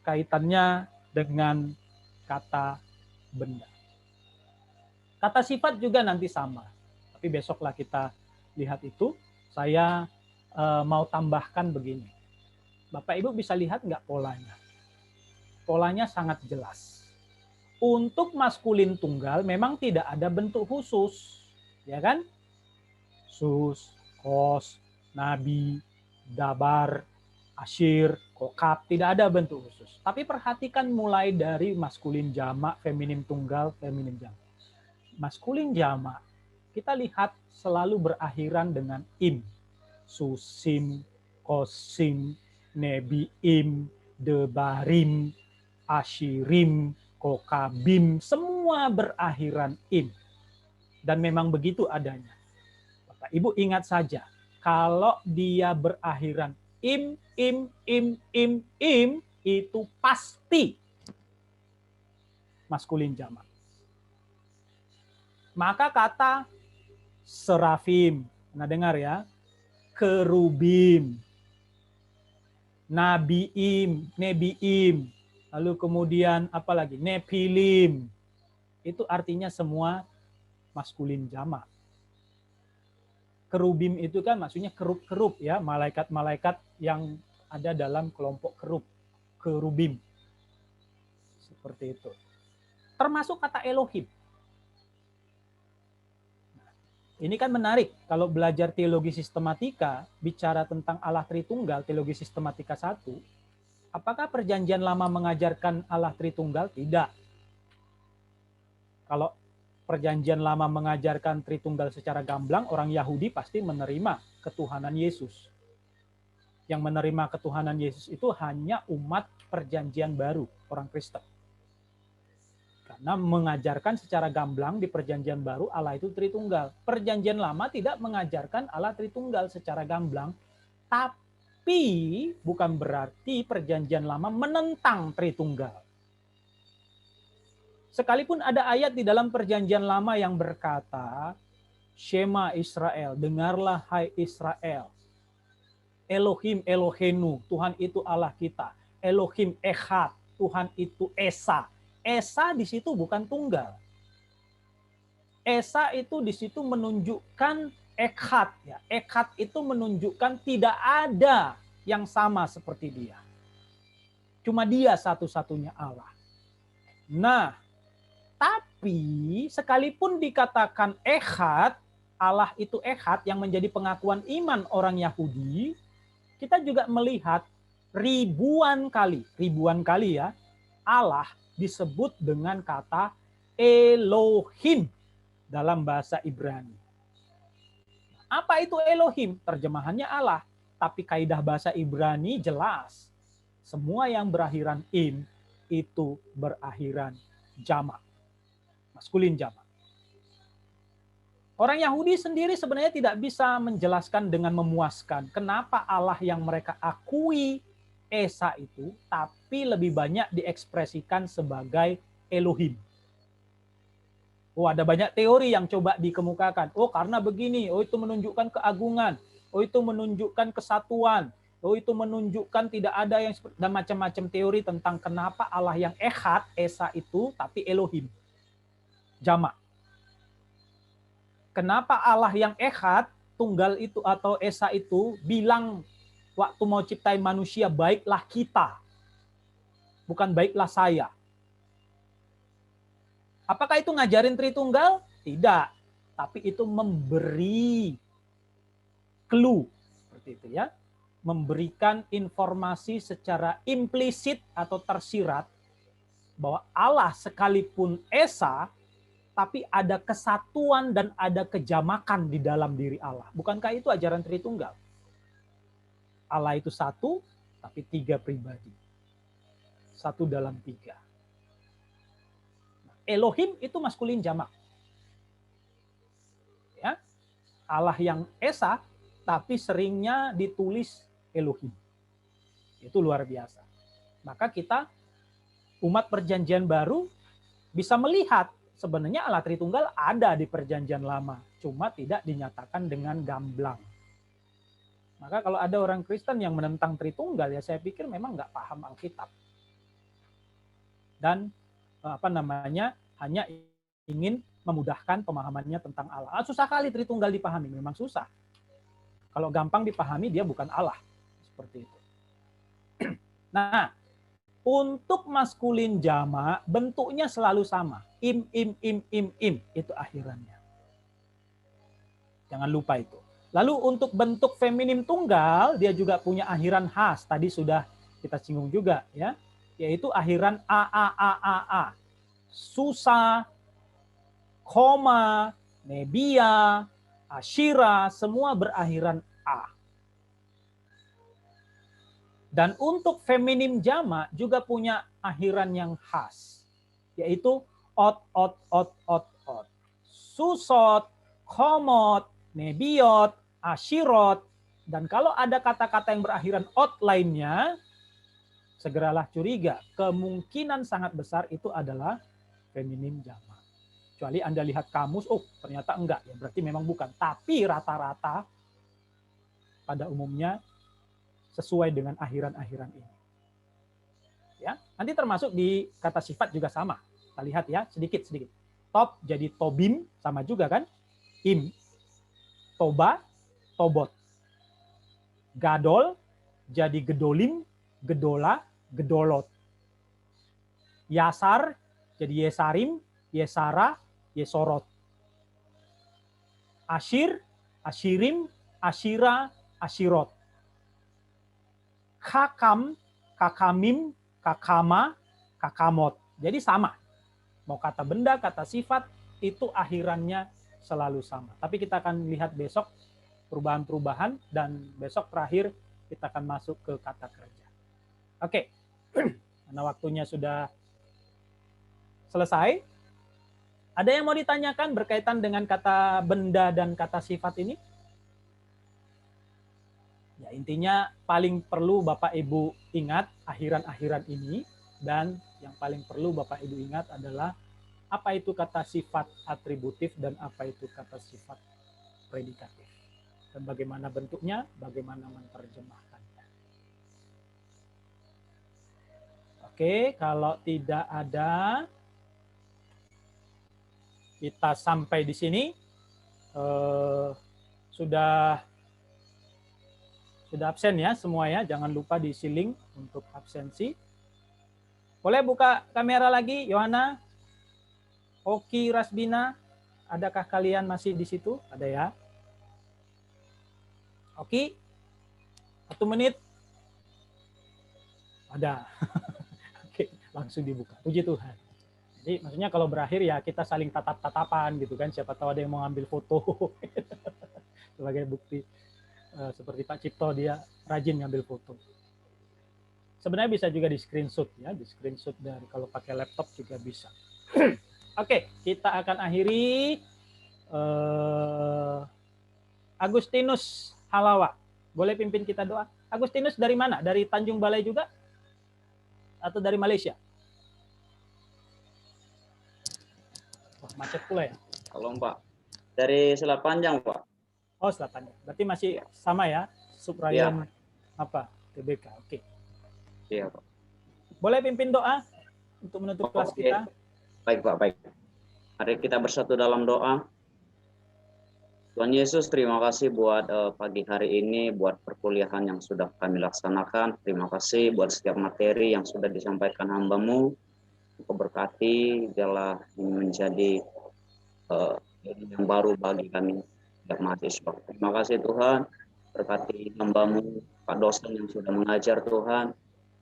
kaitannya dengan kata benda. Kata sifat juga nanti sama. Tapi besoklah kita lihat itu. Saya mau tambahkan begini. Bapak Ibu bisa lihat nggak polanya? Polanya sangat jelas. Untuk maskulin tunggal memang tidak ada bentuk khusus. Ya kan? Sus, Kos, Nabi, Dabar, Asyir, Kokab, tidak ada bentuk khusus. Tapi perhatikan mulai dari maskulin jamak, feminim tunggal, feminim jamak. Maskulin jamak, kita lihat selalu berakhiran dengan im. Susim, Kosim, Nebiim, Debarim, Ashirim, Kokabim, semua berakhiran im. Dan memang begitu adanya. Bapak Ibu ingat saja, kalau dia berakhiran im, itu pasti maskulin jamak. Maka kata serafim, pernah dengar ya? Kerubim, nabiim, nebiim, lalu kemudian apa lagi? Nepilim. Itu artinya semua maskulin jamak. Kerubim itu kan maksudnya kerub-kerub ya, malaikat-malaikat yang ada dalam kelompok kerub, kerubim. Seperti itu. Termasuk kata Elohim. Ini kan menarik, kalau belajar teologi sistematika, bicara tentang Allah Tritunggal, teologi sistematika 1, apakah Perjanjian Lama mengajarkan Allah Tritunggal? Tidak. Kalau Perjanjian Lama mengajarkan Tritunggal secara gamblang, orang Yahudi pasti menerima ketuhanan Yesus. Yang menerima ketuhanan Yesus itu hanya umat Perjanjian Baru, orang Kristen. Karena mengajarkan secara gamblang di Perjanjian Baru Allah itu Tritunggal. Perjanjian Lama tidak mengajarkan Allah Tritunggal secara gamblang, tapi bukan berarti Perjanjian Lama menentang Tritunggal. Sekalipun ada ayat di dalam Perjanjian Lama yang berkata, Shema Israel, dengarlah hai Israel. Elohim Elohenu, Tuhan itu Allah kita. Elohim Echad, Tuhan itu Esa. Esa di situ bukan tunggal. Esa itu di situ menunjukkan Echad. Ya. Echad itu menunjukkan tidak ada yang sama seperti dia. Cuma dia satu-satunya Allah. Nah, tapi sekalipun dikatakan Echad, Allah itu Echad yang menjadi pengakuan iman orang Yahudi, kita juga melihat ribuan kali ya, Allah disebut dengan kata Elohim dalam bahasa Ibrani. Apa itu Elohim? Terjemahannya Allah, tapi kaidah bahasa Ibrani jelas. Semua yang berakhiran im itu berakhiran jamak. Maskulin jamak. Orang Yahudi sendiri sebenarnya tidak bisa menjelaskan dengan memuaskan kenapa Allah yang mereka akui Esa itu, tapi lebih banyak diekspresikan sebagai Elohim. Oh, ada banyak teori yang coba dikemukakan. Oh, karena begini. Oh, itu menunjukkan keagungan. Oh, itu menunjukkan kesatuan. Oh, itu menunjukkan tidak ada yang dan macam-macam teori tentang kenapa Allah yang Echad, Esa itu, tapi Elohim. Jamak. Kenapa Allah yang Echad, tunggal itu atau Esa itu bilang waktu mau ciptain manusia, baiklah kita. Bukan baiklah saya. Apakah itu ngajarin Tritunggal? Tidak. Tapi itu memberi clue. Seperti itu ya. Memberikan informasi secara implisit atau tersirat bahwa Allah sekalipun Esa, tapi ada kesatuan dan ada kejamakan di dalam diri Allah. Bukankah itu ajaran Tritunggal? Allah itu satu, tapi tiga pribadi. Satu dalam tiga. Elohim itu maskulin jamak. Ya. Allah yang Esa, tapi seringnya ditulis Elohim. Itu luar biasa. Maka kita, umat Perjanjian Baru, bisa melihat sebenarnya Allah Tritunggal ada di Perjanjian Lama, cuma tidak dinyatakan dengan gamblang. Maka kalau ada orang Kristen yang menentang Tritunggal, ya saya pikir memang nggak paham Alkitab. Dan hanya ingin memudahkan pemahamannya tentang Allah. Susah kali Tritunggal dipahami, memang susah. Kalau gampang dipahami, dia bukan Allah. Seperti itu. Nah, untuk maskulin jamak, bentuknya selalu sama. Im, itu akhirannya. Jangan lupa itu. Lalu untuk bentuk feminim tunggal, dia juga punya akhiran khas. Tadi sudah kita singgung juga, ya, yaitu akhiran a. Susa, koma, nebia, asyira, semua berakhiran a. Dan untuk feminim jamak juga punya akhiran yang khas, yaitu ot. Susot, komot, nebiot, asyirot. Dan kalau ada kata-kata yang berakhiran ot lainnya, segeralah curiga. Kemungkinan sangat besar itu adalah feminim jamak. Kecuali Anda lihat kamus, oh ternyata enggak, ya berarti memang bukan. Tapi rata-rata pada umumnya sesuai dengan akhiran-akhiran ini. Ya, nanti termasuk di kata sifat juga sama. Kita lihat ya, sedikit-sedikit. Top jadi tobim, sama juga kan? Im, toba, tobot. Gadol jadi gedolim, gedola, gedolot. Yasar jadi yesarim, yesara, yesorot. Asyir, asyirim, asyira, asyirot. Kakam, kakamim, kakama, kakamot. Jadi sama. Mau kata benda, kata sifat, itu akhirannya selalu sama. Tapi kita akan lihat besok perubahan-perubahan, dan besok terakhir kita akan masuk ke kata kerja. Oke, karena waktunya sudah selesai. Ada yang mau ditanyakan berkaitan dengan kata benda dan kata sifat ini? Ya, intinya paling perlu Bapak Ibu ingat akhiran-akhiran ini, dan yang paling perlu Bapak Ibu ingat adalah apa itu kata sifat atributif dan apa itu kata sifat predikatif. Dan bagaimana bentuknya, bagaimana menerjemahkannya. Oke, kalau tidak ada, kita sampai di sini. Sudah absen ya semua ya, jangan lupa diisi link untuk absensi. Boleh buka kamera lagi, Yohana, Oki, Rasbina, adakah kalian masih di situ? Ada ya? Oki, 1 menit. Ada. Oke, langsung dibuka. Puji Tuhan. Jadi maksudnya kalau berakhir ya kita saling tatap-tatapan gitu kan, siapa tahu ada yang mau ngambil foto sebagai bukti. Seperti Pak Cipto, dia rajin ngambil foto. Sebenarnya bisa juga di screenshot ya, di screenshot dari kalau pakai laptop juga bisa. Oke, kita akan akhiri. Agustinus Halawa, boleh pimpin kita doa? Agustinus dari mana? Dari Tanjung Balai juga? Atau dari Malaysia? Wah, macet pula ya. Halo Pak, dari Selat Panjang Pak. Oh, Selatan. Berarti masih sama ya, subrayam apa? TBK. Oke. Iya Pak. Boleh pimpin doa untuk menutup kelas kita? Baik Pak, baik. Mari kita bersatu dalam doa. Tuhan Yesus, terima kasih buat pagi hari ini, buat perkuliahan yang sudah kami laksanakan. Terima kasih buat setiap materi yang sudah disampaikan hamba-Mu. Engkau berkati, biarlah ini menjadi yang baru bagi kami. Mahasiswa. Terima kasih Tuhan, berkati hamba-Mu, Pak dosen yang sudah mengajar Tuhan,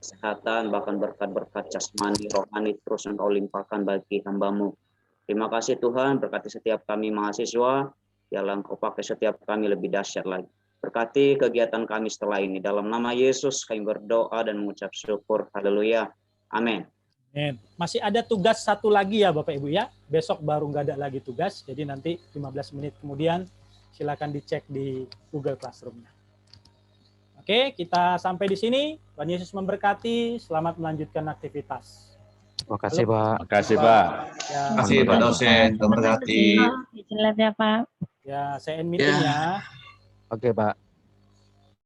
kesehatan, bahkan berkat-berkat jasmani, rohani, terus Engkau limpahkan bagi hamba-Mu. Terima kasih Tuhan, berkati setiap kami mahasiswa, biarlah Engkau pakai setiap kami lebih dahsyat lagi. Berkati kegiatan kami setelah ini, dalam nama Yesus kami berdoa dan mengucap syukur. Haleluya. Amin. Masih ada tugas satu lagi ya Bapak Ibu ya, besok baru nggak ada lagi tugas, jadi nanti 15 menit kemudian silakan dicek di Google Classroom-nya. Oke, kita sampai di sini. Tuhan Yesus memberkati. Selamat melanjutkan aktivitas. Terima kasih Pak. Terima kasih Pak. Ya, Terima kasih Pak dosen. Terima kasih. Jelas ya Pak. ya saya end meeting ya. Oke Pak.